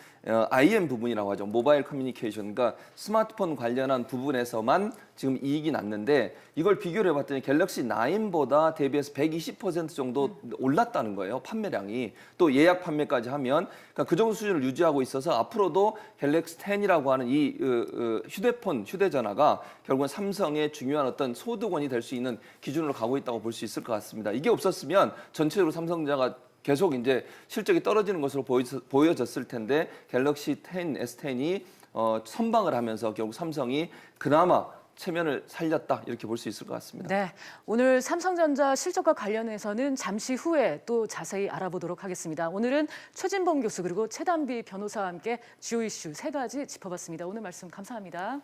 IM 부분이라고 하죠. 모바일 커뮤니케이션과 스마트폰 관련한 부분에서만 지금 이익이 났는데 이걸 비교를 해봤더니 갤럭시 9보다 대비해서 120% 정도 올랐다는 거예요. 판매량이. 또 예약 판매까지 하면 그러니까 그 정도 수준을 유지하고 있어서 앞으로도 갤럭시 10이라고 하는 이 휴대전화가 결국은 삼성의 중요한 어떤 소득원이 될 수 있는 기준으로 가고 있다고 볼 수 있을 것 같습니다. 이게 없었으면 전체적으로 삼성전자가 계속 이제 실적이 떨어지는 것으로 보여졌을 텐데 갤럭시 10, S10이 선방을 하면서 결국 삼성이 그나마 체면을 살렸다 이렇게 볼 수 있을 것 같습니다. 네, 오늘 삼성전자 실적과 관련해서는 잠시 후에 또 자세히 알아보도록 하겠습니다. 오늘은 최진봉 교수 그리고 최단비 변호사와 함께 주요 이슈 세 가지 짚어봤습니다. 오늘 말씀 감사합니다.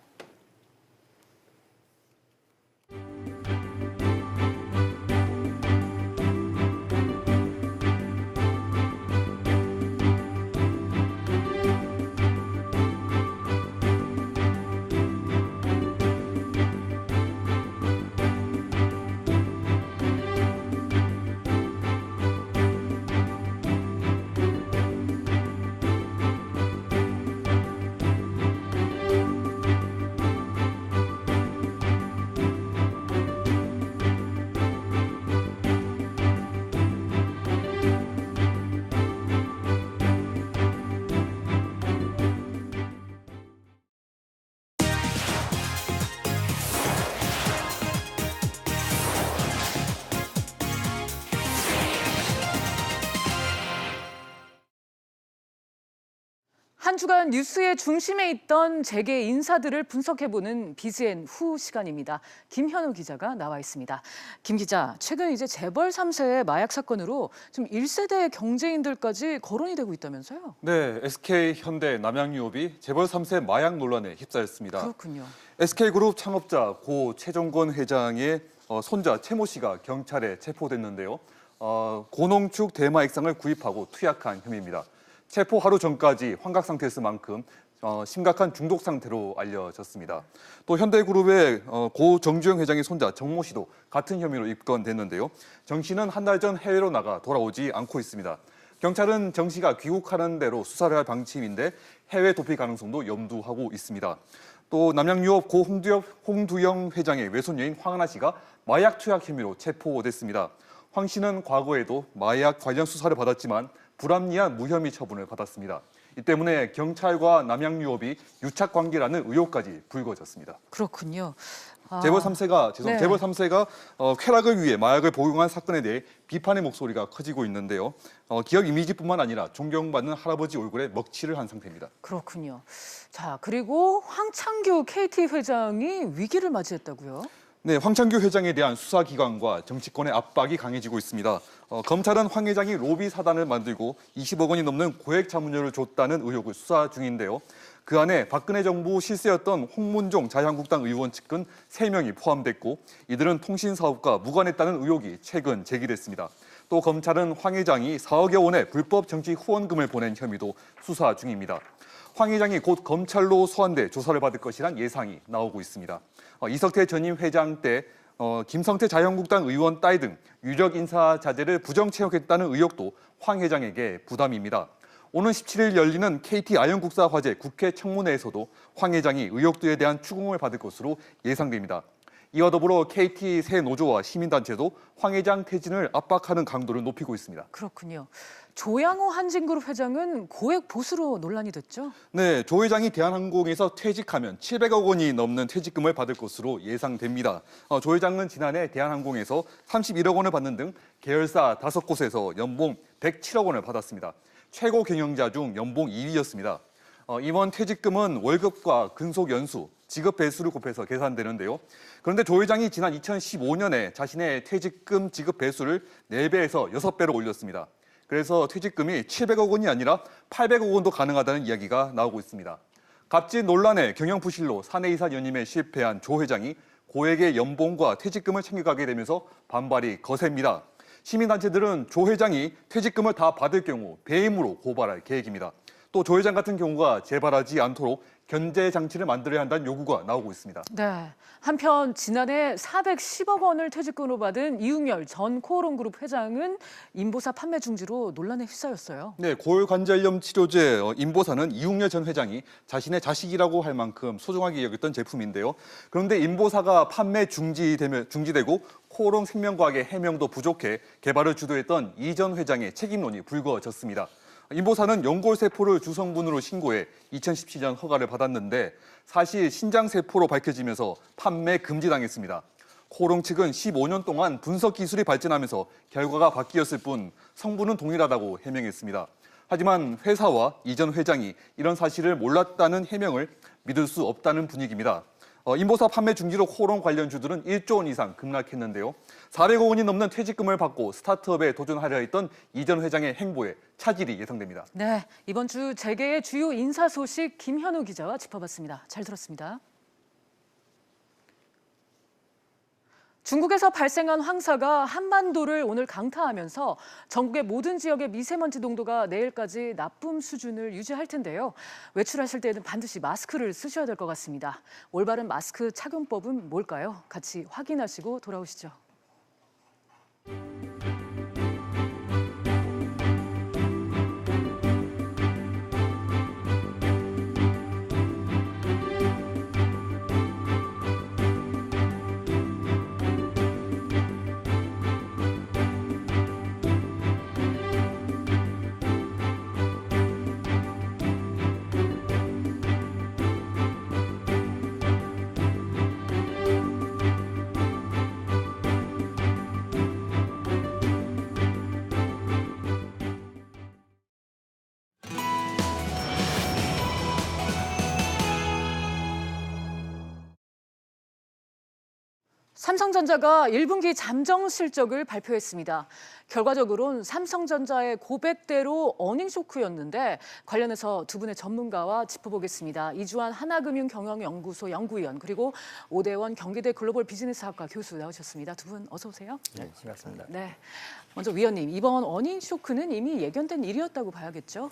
한 주간 뉴스의 중심에 있던 재계 인사들을 분석해보는 BGN 후 시간입니다. 김현우 기자가 나와 있습니다. 김 기자, 최근 이제 재벌 3세의 마약 사건으로 좀 1세대 경제인들까지 거론이 되고 있다면서요? 네, SK, 현대, 남양유업이 재벌 3세 마약 논란에 휩싸였습니다. 그렇군요. SK그룹 창업자 고 최종권 회장의 손자 최모 씨가 경찰에 체포됐는데요. 고농축 대마 액상을 구입하고 투약한 혐의입니다. 체포 하루 전까지 환각 상태였을 만큼 심각한 중독 상태로 알려졌습니다. 또 현대그룹의 고 정주영 회장의 손자 정모 씨도 같은 혐의로 입건됐는데요. 정 씨는 한 달 전 해외로 나가 돌아오지 않고 있습니다. 경찰은 정 씨가 귀국하는 대로 수사를 할 방침인데 해외 도피 가능성도 염두하고 있습니다. 또 남양유업 고 홍두영 회장의 외손녀인 황하나 씨가 마약 투약 혐의로 체포됐습니다. 황 씨는 과거에도 마약 관련 수사를 받았지만 불합리한 무혐의 처분을 받았습니다. 이 때문에 경찰과 남양유업이 유착 관계라는 의혹까지 불거졌습니다. 그렇군요. 재벌 3세가 쾌락을 위해 마약을 복용한 사건에 대해 비판의 목소리가 커지고 있는데요. 기업 이미지뿐만 아니라 존경받는 할아버지 얼굴에 먹칠을 한 상태입니다. 그렇군요. 자, 그리고 황창규 KT 회장이 위기를 맞이했다고요? 네, 황창규 회장에 대한 수사기관과 정치권의 압박이 강해지고 있습니다. 검찰은 황 회장이 로비 사단을 만들고 20억 원이 넘는 고액 자문료를 줬다는 의혹을 수사 중인데요. 그 안에 박근혜 정부 실세였던 홍문종 자유한국당 의원 측근 3명이 포함됐고 이들은 통신사업과 무관했다는 의혹이 최근 제기됐습니다. 또 검찰은 황 회장이 4억여 원의 불법 정치 후원금을 보낸 혐의도 수사 중입니다. 황 회장이 곧 검찰로 소환돼 조사를 받을 것이란 예상이 나오고 있습니다. 이석태 전임 회장 때 김성태 자유한국당 의원 딸 등 유력 인사 자제를 부정 채용했다는 의혹도 황 회장에게 부담입니다. 오는 17일 열리는 KT 아연국사 화재 국회 청문회에서도 황 회장이 의혹들에 대한 추궁을 받을 것으로 예상됩니다. 이와 더불어 KT 새 노조와 시민단체도 황 회장 퇴진을 압박하는 강도를 높이고 있습니다. 그렇군요. 조양호 한진그룹 회장은 고액 보수로 논란이 됐죠? 네, 조 회장이 대한항공에서 퇴직하면 700억 원이 넘는 퇴직금을 받을 것으로 예상됩니다. 조 회장은 지난해 대한항공에서 31억 원을 받는 등 계열사 5곳에서 연봉 107억 원을 받았습니다. 최고 경영자 중 연봉 2위였습니다. 이번 퇴직금은 월급과 근속 연수, 지급 배수를 곱해서 계산되는데요. 그런데 조 회장이 지난 2015년에 자신의 퇴직금 지급 배수를 4배에서 6배로 올렸습니다. 그래서 퇴직금이 700억 원이 아니라 800억 원도 가능하다는 이야기가 나오고 있습니다. 갑질 논란에 경영부실로 사내이사 연임에 실패한 조 회장이 고액의 연봉과 퇴직금을 챙겨가게 되면서 반발이 거셉니다. 시민단체들은 조 회장이 퇴직금을 다 받을 경우 배임으로 고발할 계획입니다. 또 조 회장 같은 경우가 재발하지 않도록 견제 장치를 만들어야 한다는 요구가 나오고 있습니다. 네. 한편 지난해 410억 원을 퇴직금으로 받은 이웅열 전 코오롱그룹 회장은 인보사 판매 중지로 논란에 휩싸였어요. 네, 골관절염 치료제 인보사는 이웅열 전 회장이 자신의 자식이라고 할 만큼 소중하게 여겼던 제품인데요. 그런데 인보사가 판매 중지되고 코오롱 생명과학의 해명도 부족해 개발을 주도했던 이 전 회장의 책임론이 불거졌습니다. 인보사는 연골세포를 주성분으로 신고해 2017년 허가를 받았는데 사실 신장세포로 밝혀지면서 판매 금지당했습니다. 코오롱 측은 15년 동안 분석 기술이 발전하면서 결과가 바뀌었을 뿐 성분은 동일하다고 해명했습니다. 하지만 회사와 이 전 회장이 이런 사실을 몰랐다는 해명을 믿을 수 없다는 분위기입니다. 인보사 판매 중지로 코오롱 관련주들은 1조 원 이상 급락했는데요. 400억 원이 넘는 퇴직금을 받고 스타트업에 도전하려 했던 이 전 회장의 행보에 차질이 예상됩니다. 네, 이번 주 재계의 주요 인사 소식 김현우 기자와 짚어봤습니다. 잘 들었습니다. 중국에서 발생한 황사가 한반도를 오늘 강타하면서 전국의 모든 지역의 미세먼지 농도가 내일까지 나쁨 수준을 유지할 텐데요. 외출하실 때는 반드시 마스크를 쓰셔야 될 것 같습니다. 올바른 마스크 착용법은 뭘까요? 같이 확인하시고 돌아오시죠. 삼성전자가 1분기 잠정 실적을 발표했습니다. 결과적으로는 삼성전자의 고백대로 어닝 쇼크였는데 관련해서 두 분의 전문가와 짚어보겠습니다. 이주환 하나금융경영연구소 연구위원 그리고 오대원 경기대 글로벌 비즈니스학과 교수 나오셨습니다. 두 분 어서 오세요. 네, 반갑습니다. 네, 먼저 위원님, 이번 어닝 쇼크는 이미 예견된 일이었다고 봐야겠죠?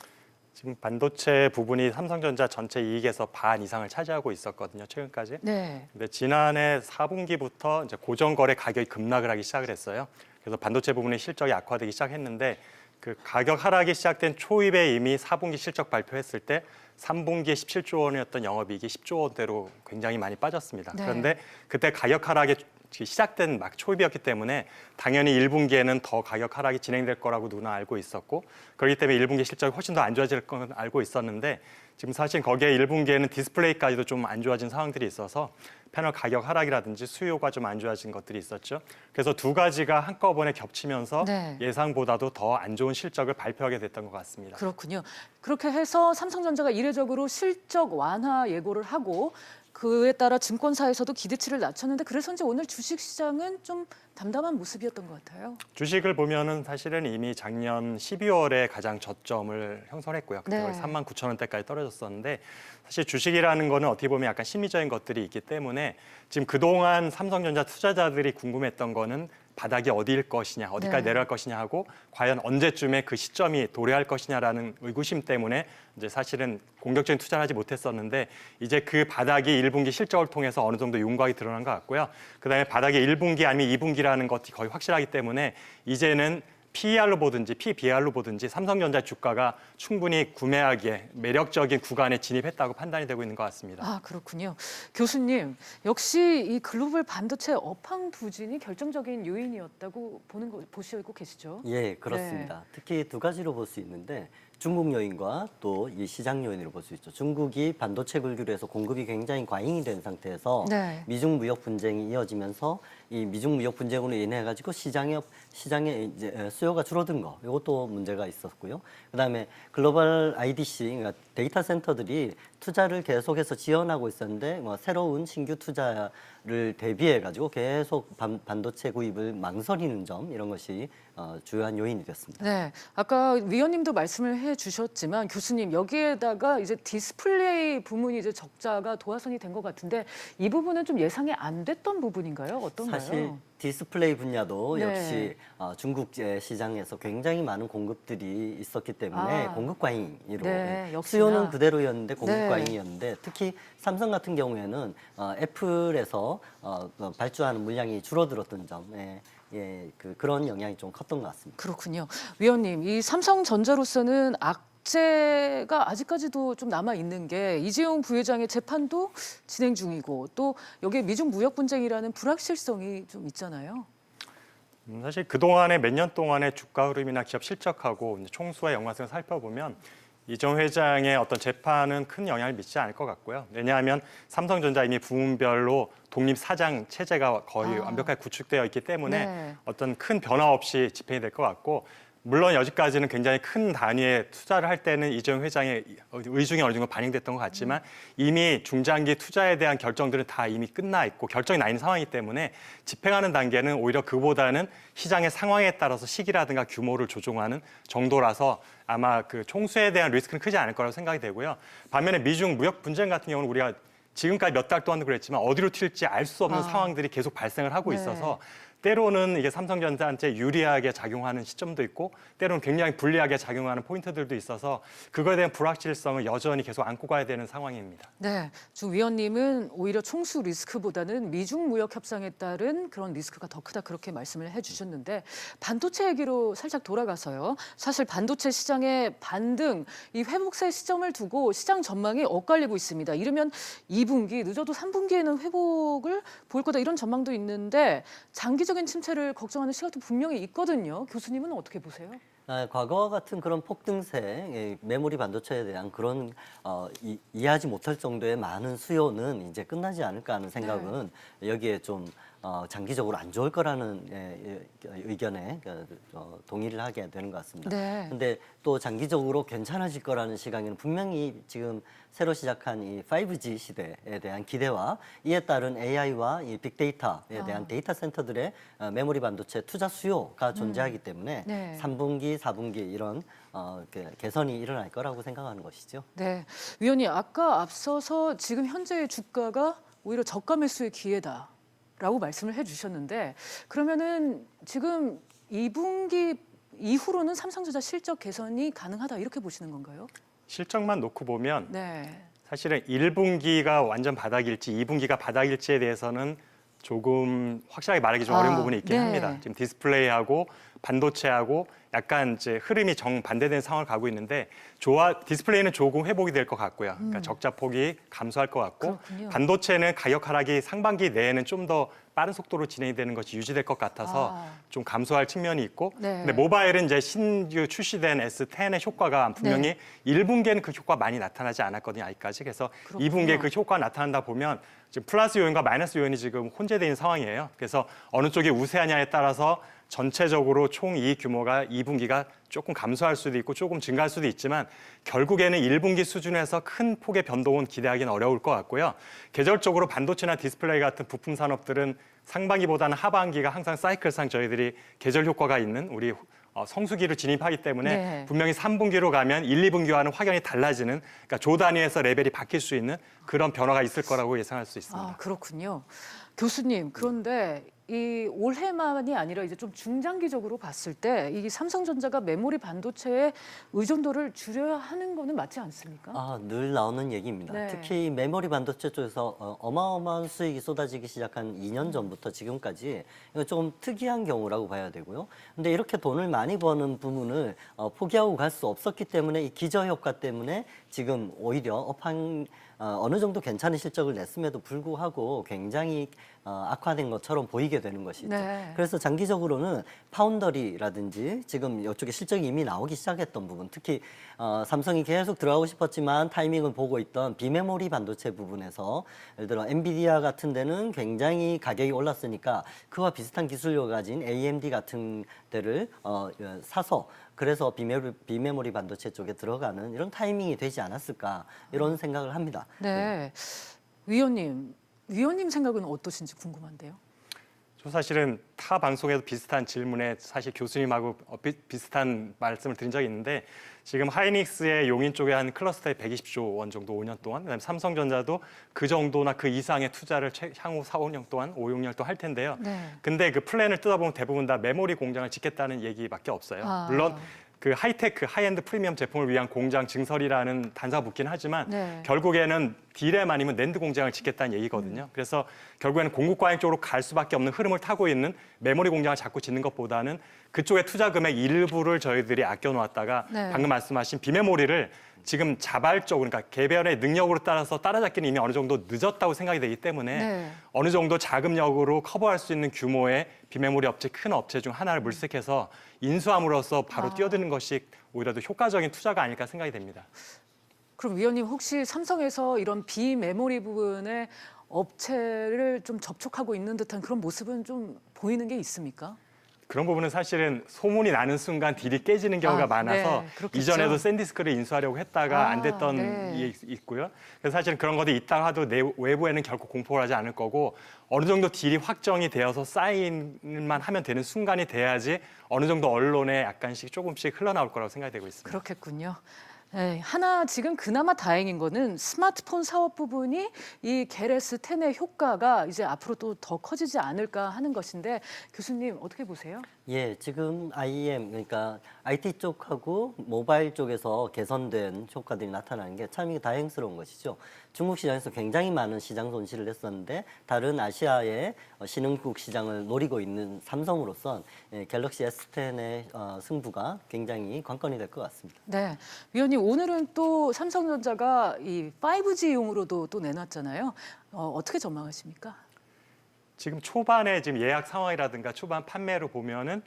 지금 반도체 부분이 삼성전자 전체 이익에서 반 이상을 차지하고 있었거든요, 최근까지. 네. 근데 지난해 4분기부터 이제 고정거래 가격이 급락을 하기 시작을 했어요. 그래서 반도체 부분의 실적이 악화되기 시작했는데 그 가격 하락이 시작된 초입에 이미 4분기 실적 발표했을 때 3분기에 17조 원이었던 영업이익이 10조 원대로 굉장히 많이 빠졌습니다. 네. 그런데 그때 가격 하락이 시작된 막 초입이었기 때문에 당연히 1분기에는 더 가격 하락이 진행될 거라고 누구나 알고 있었고 그렇기 때문에 1분기 실적이 훨씬 더 안 좋아질 건 알고 있었는데 지금 사실 거기에 1분기에는 디스플레이까지도 좀 안 좋아진 상황들이 있어서 패널 가격 하락이라든지 수요가 좀 안 좋아진 것들이 있었죠. 그래서 두 가지가 한꺼번에 겹치면서 네. 예상보다도 더 안 좋은 실적을 발표하게 됐던 것 같습니다. 그렇군요. 그렇게 해서 삼성전자가 이례적으로 실적 완화 예고를 하고 그에 따라 증권사에서도 기대치를 낮췄는데 그래서인지 오늘 주식시장은 좀 담담한 모습이었던 것 같아요. 주식을 보면은 사실은 이미 작년 12월에 가장 저점을 형성했고요. 그때 네. 거의 39,000원대까지 떨어졌었는데 사실 주식이라는 거는 어떻게 보면 약간 심리적인 것들이 있기 때문에 지금 그동안 삼성전자 투자자들이 궁금했던 거는 바닥이 어디일 것이냐, 어디까지 네. 내려갈 것이냐 하고 과연 언제쯤에 그 시점이 도래할 것이냐라는 의구심 때문에 이제 사실은 공격적인 투자를 하지 못했었는데 이제 그 바닥이 1분기 실적을 통해서 어느 정도 윤곽이 드러난 것 같고요. 그다음에 바닥이 1분기 아니면 2분기라는 것이 거의 확실하기 때문에 이제는 PER로 보든지 PBR로 보든지 삼성전자 주가가 충분히 구매하기에 매력적인 구간에 진입했다고 판단이 되고 있는 것 같습니다. 아, 그렇군요. 교수님, 역시 이 글로벌 반도체 업황 부진이 결정적인 요인이었다고 보시고 계시죠? 예, 그렇습니다. 특히 두 가지로 볼 수 있는데 중국 요인과 또 이 시장 요인으로 볼 수 있죠. 중국이 반도체 글규로해서 공급이 굉장히 과잉이 된 상태에서 네. 미중 무역 분쟁이 이어지면서 이 미중 무역 분쟁으로 인해 가지고 시장에 이제 수요가 줄어든 거, 이것도 문제가 있었고요. 그다음에 글로벌 IDC, 그러니까 데이터 센터들이 투자를 계속해서 지원하고 있었는데 새로운 신규 투자를 대비해 가지고 계속 반도체 구입을 망설이는 점, 이런 것이 주요한 요인이 됐습니다. 네, 아까 위원님도 말씀을 해주셨지만 교수님 여기에다가 이제 디스플레이 부문이 이제 적자가 도화선이 된 것 같은데 이 부분은 좀 예상이 안 됐던 부분인가요? 어떤가요? 사실 디스플레이 분야도 네. 역시 중국 시장에서 굉장히 많은 공급들이 있었기 때문에 공급 과잉으로 네, 역시나. 수요는 그대로였는데 공급 네. 과잉이었는데 특히 삼성 같은 경우에는 애플에서 발주하는 물량이 줄어들었던 점, 그런 영향이 좀 컸던 것 같습니다. 그렇군요. 위원님, 이 삼성전자로서는 악재가 아직까지도 좀 남아 있는 게 이재용 부회장의 재판도 진행 중이고 또 여기에 미중 무역 분쟁이라는 불확실성이 좀 있잖아요. 사실 그동안의 몇 년 동안의 주가 흐름이나 기업 실적하고 총수와 연관성을 살펴보면 이재용 회장의 어떤 재판은 큰 영향을 미치지 않을 것 같고요. 왜냐하면 삼성전자 이미 부문별로 독립 사장 체제가 거의 완벽하게 구축되어 있기 때문에 네. 어떤 큰 변화 없이 집행이 될 것 같고 물론 여기까지는 굉장히 큰 단위의 투자를 할 때는 이재용 회장의 의중이 어느 정도 반영됐던 것 같지만 이미 중장기 투자에 대한 결정들은 다 이미 끝나 있고 결정이 나 있는 상황이기 때문에 집행하는 단계는 오히려 그보다는 시장의 상황에 따라서 시기라든가 규모를 조정하는 정도라서 아마 그 총수에 대한 리스크는 크지 않을 거라고 생각이 되고요. 반면에 미중 무역 분쟁 같은 경우는 우리가 지금까지 몇 달 동안도 그랬지만 어디로 튈지 알 수 없는 상황들이 계속 발생을 하고 있어서 때로는 이게 삼성전자한테 유리하게 작용하는 시점도 있고 때로는 굉장히 불리하게 작용하는 포인트들도 있어서 그거에 대한 불확실성을 여전히 계속 안고 가야 되는 상황입니다. 네, 주 위원님은 오히려 총수 리스크보다는 미중 무역 협상에 따른 그런 리스크가 더 크다 그렇게 말씀을 해주셨는데 반도체 얘기로 살짝 돌아가서요. 사실 반도체 시장의 반등, 이 회복세 시점을 두고 시장 전망이 엇갈리고 있습니다. 이르면 2분기, 늦어도 3분기에는 회복을 볼 거다 이런 전망도 있는데 장기적인 침체를 걱정하는 시각도 분명히 있거든요. 교수님은 어떻게 보세요? 과거와 같은 그런 폭등세, 메모리 반도체에 대한 그런 이해하지 못할 정도의 많은 수요는 이제 끝나지 않을까 하는 생각은 여기에 좀 장기적으로 안 좋을 거라는 의견에 동의를 하게 되는 것 같습니다. 그런데 또 장기적으로 괜찮아질 거라는 시각에는 분명히 지금 새로 시작한 이 5G 시대에 대한 기대와 이에 따른 AI와 이 빅데이터에 대한 데이터 센터들의 메모리 반도체 투자 수요가 존재하기 때문에 3분기, 4분기 이런 개선이 일어날 거라고 생각하는 것이죠. 네, 위원님 아까 앞서서 지금 현재의 주가가 오히려 저가 매수의 기회다. 라고 말씀을 해주셨는데 그러면은 지금 2분기 이후로는 삼성전자 실적 개선이 가능하다 이렇게 보시는 건가요? 실적만 놓고 보면 사실은 1분기가 완전 바닥일지 2분기가 바닥일지에 대해서는 조금 확실하게 말하기 좀 어려운 부분이 있긴 합니다. 지금 디스플레이하고 반도체하고 약간 이제 흐름이 정반대된 상황을 가고 있는데 디스플레이는 조금 회복이 될 것 같고요. 그러니까 적자 폭이 감소할 것 같고 반도체는 가격 하락이 상반기 내에는 좀 더 빠른 속도로 진행이 되는 것이 유지될 것 같아서 좀 감소할 측면이 있고 근데 모바일은 이제 신규 출시된 S10의 효과가 분명히 1분기에는 그 효과 많이 나타나지 않았거든요. 아직까지. 그래서 2분기에 그 효과가 나타난다 보면 지금 플러스 요인과 마이너스 요인이 지금 혼재되어 있는 상황이에요. 그래서 어느 쪽이 우세하냐에 따라서 전체적으로 총이익 규모가 2분기가 조금 감소할 수도 있고 조금 증가할 수도 있지만 결국에는 1분기 수준에서 큰 폭의 변동은 기대하기는 어려울 것 같고요. 계절적으로 반도체나 디스플레이 같은 부품 산업들은 상반기보다는 하반기가 항상 사이클상 저희들이 계절 효과가 있는 우리 성수기를 진입하기 때문에 네. 분명히 3분기로 가면 1, 2분기와는 확연히 달라지는 그러니까 조 단위에서 레벨이 바뀔 수 있는 그런 변화가 있을 거라고 예상할 수 있습니다. 아, 그렇군요. 교수님, 그런데 이 올해만이 아니라 이제 좀 중장기적으로 봤을 때 이 삼성전자가 메모리 반도체의 의존도를 줄여야 하는 거는 맞지 않습니까? 늘 나오는 얘기입니다. 네. 특히 메모리 반도체 쪽에서 어마어마한 수익이 쏟아지기 시작한 2년 전부터 지금까지 이거 조금 특이한 경우라고 봐야 되고요. 근데 이렇게 돈을 많이 버는 부분을 포기하고 갈 수 없었기 때문에 이 기저효과 때문에 지금 오히려 어느 정도 괜찮은 실적을 냈음에도 불구하고 굉장히 악화된 것처럼 보이게 되는 것이죠. 네. 그래서 장기적으로는 파운더리라든지 지금 이쪽에 실적이 이미 나오기 시작했던 부분, 특히 삼성이 계속 들어가고 싶었지만 타이밍을 보고 있던 비메모리 반도체 부분에서 예를 들어 엔비디아 같은 데는 굉장히 가격이 올랐으니까 그와 비슷한 기술력을 가진 AMD 같은 데를 사서 그래서 비메모리 반도체 쪽에 들어가는 이런 타이밍이 되지 않았을까 이런 생각을 합니다. 네. 위원님 생각은 어떠신지 궁금한데요. 저 사실은 타 방송에도 비슷한 질문에 사실 교수님하고 비슷한 말씀을 드린 적이 있는데 지금 하이닉스의 용인 쪽에 한 클러스터에 120조 원 정도 5년 동안, 그다음에 삼성전자도 그 정도나 그 이상의 투자를 향후 4, 5년 동안, 5, 6년 동안 할 텐데요. 네. 근데 그 플랜을 뜯어보면 대부분 다 메모리 공장을 짓겠다는 얘기밖에 없어요. 물론 그 하이테크, 하이엔드 프리미엄 제품을 위한 공장 증설이라는 단서가 붙긴 하지만 네. 결국에는 디램 아니면 낸드 공장을 짓겠다는 얘기거든요. 그래서 결국에는 공급 과잉 쪽으로 갈 수밖에 없는 흐름을 타고 있는 메모리 공장을 자꾸 짓는 것보다는 그쪽에 투자 금액 일부를 저희들이 아껴놓았다가 네. 방금 말씀하신 비메모리를 지금 자발적으로 그러니까 개별의 능력으로 따라서 따라잡기는 이미 어느 정도 늦었다고 생각이 되기 때문에 네. 어느 정도 자금력으로 커버할 수 있는 규모의 비메모리 업체, 큰 업체 중 하나를 물색해서 인수함으로써 바로 뛰어드는 것이 오히려 더 효과적인 투자가 아닐까 생각이 됩니다. 그럼 위원님 혹시 삼성에서 이런 비메모리 부분의 업체를 좀 접촉하고 있는 듯한 그런 모습은 좀 보이는 게 있습니까? 그런 부분은 사실은 소문이 나는 순간 딜이 깨지는 경우가 많아서 네, 그렇겠죠. 이전에도 샌디스크를 인수하려고 했다가 안 됐던 네. 게 있고요. 그래서 사실은 그런 것들이 있다 하도 외부에는 결코 공포를 하지 않을 거고 어느 정도 딜이 확정이 되어서 사인만 하면 되는 순간이 돼야지 어느 정도 언론에 약간씩 조금씩 흘러나올 거라고 생각이 되고 있습니다. 그렇겠군요. 네, 하나 지금 그나마 다행인 거는 스마트폰 사업 부분이 이 게레스 10의 효과가 이제 앞으로 또 더 커지지 않을까 하는 것인데 교수님 어떻게 보세요? 예, 지금 IEM 그러니까 IT 쪽하고 모바일 쪽에서 개선된 효과들이 나타나는 게 참 이게 다행스러운 것이죠. 중국 시장에서 굉장히 많은 시장 손실을 했었는데 다른 아시아의 신흥국 시장을 노리고 있는 삼성으로선 갤럭시 S10의 승부가 굉장히 관건이 될 것 같습니다. 네, 위원님 오늘은 또 삼성전자가 이 5G용으로도 또 내놨잖아요. 어떻게 전망하십니까? 지금 초반에 지금 예약 상황이라든가 초반 판매로 보면은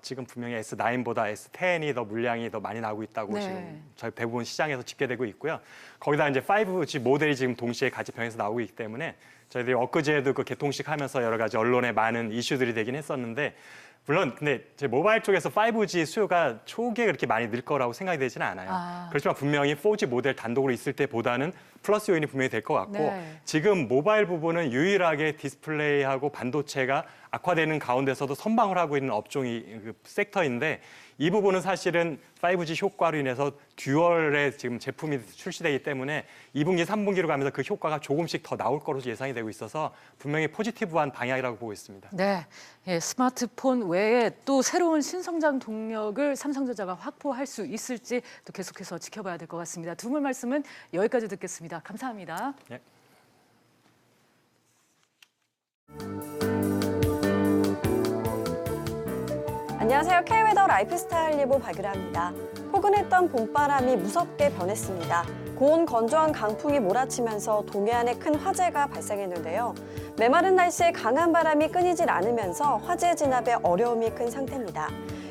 지금 분명히 S9보다 S10이 더 물량이 더 많이 나오고 있다고 네. 지금 저희 대부분 시장에서 집계되고 있고요. 거기다 이제 5G 모델이 지금 동시에 같이 병에서 나오고 있기 때문에 저희들이 엊그제도 그 개통식 하면서 여러 가지 언론에 많은 이슈들이 되긴 했었는데 물론 근데 제 모바일 쪽에서 5G 수요가 초기에 그렇게 많이 늘 거라고 생각이 되지는 않아요. 그렇지만 분명히 4G 모델 단독으로 있을 때보다는 플러스 요인이 분명히 될 것 같고 네. 지금 모바일 부분은 유일하게 디스플레이하고 반도체가 악화되는 가운데서도 선방을 하고 있는 업종이 그 섹터인데 이 부분은 사실은 5G 효과로 인해서 듀얼의 지금 제품이 출시되기 때문에 2분기, 3분기로 가면서 그 효과가 조금씩 더 나올 거로 예상이 되고 있어서 분명히 포지티브한 방향이라고 보고 있습니다. 네, 예, 스마트폰 외에 또 새로운 신성장 동력을 삼성전자가 확보할 수 있을지 또 계속해서 지켜봐야 될 것 같습니다. 두 분 말씀은 여기까지 듣겠습니다. 감사합니다. 네. 안녕하세요. K웨더 라이프스타일 예보 박유라입니다. 포근했던 봄바람이 무섭게 변했습니다. 고온 건조한 강풍이 몰아치면서 동해안에 큰 화재가 발생했는데요. 메마른 날씨에 강한 바람이 끊이질 않으면서 화재 진압에 어려움이 큰 상태입니다.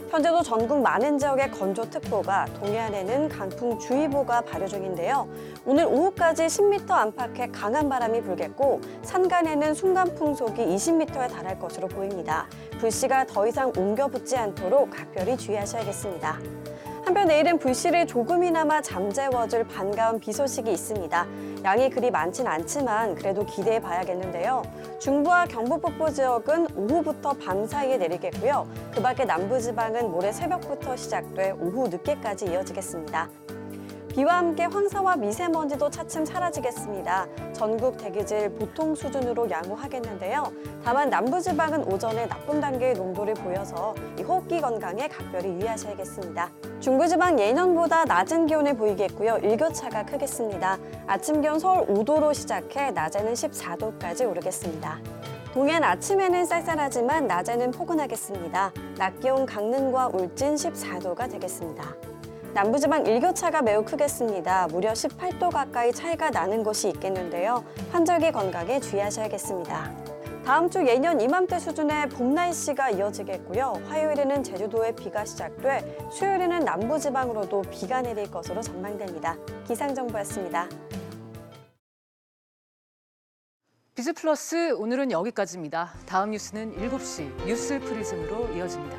현재도 전국 많은 지역에 건조특보가, 동해안에는 강풍주의보가 발효 중인데요. 오늘 오후까지 10m 안팎의 강한 바람이 불겠고 산간에는 순간풍속이 20m에 달할 것으로 보입니다. 불씨가 더 이상 옮겨 붙지 않도록 각별히 주의하셔야겠습니다. 한편 내일은 불씨를 조금이나마 잠재워줄 반가운 비 소식이 있습니다. 양이 그리 많진 않지만 그래도 기대해 봐야겠는데요. 중부와 경북북부 지역은 오후부터 밤 사이에 내리겠고요. 그 밖에 남부지방은 모레 새벽부터 시작돼 오후 늦게까지 이어지겠습니다. 비와 함께 황사와 미세먼지도 차츰 사라지겠습니다. 전국 대기질 보통 수준으로 양호하겠는데요. 다만 남부지방은 오전에 나쁨 단계의 농도를 보여서 이 호흡기 건강에 각별히 유의하셔야겠습니다. 중부지방 예년보다 낮은 기온을 보이겠고요. 일교차가 크겠습니다. 아침 기온 서울 5도로 시작해 낮에는 14도까지 오르겠습니다. 동해안 아침에는 쌀쌀하지만 낮에는 포근하겠습니다. 낮 기온 강릉과 울진 14도가 되겠습니다. 남부지방 일교차가 매우 크겠습니다. 무려 18도 가까이 차이가 나는 곳이 있겠는데요. 환절기 건강에 주의하셔야겠습니다. 다음 주 예년 이맘때 수준의 봄 날씨가 이어지겠고요. 화요일에는 제주도에 비가 시작돼 수요일에는 남부지방으로도 비가 내릴 것으로 전망됩니다. 기상정보였습니다. 비즈플러스 오늘은 여기까지입니다. 다음 뉴스는 7시 뉴스 프리즘으로 이어집니다.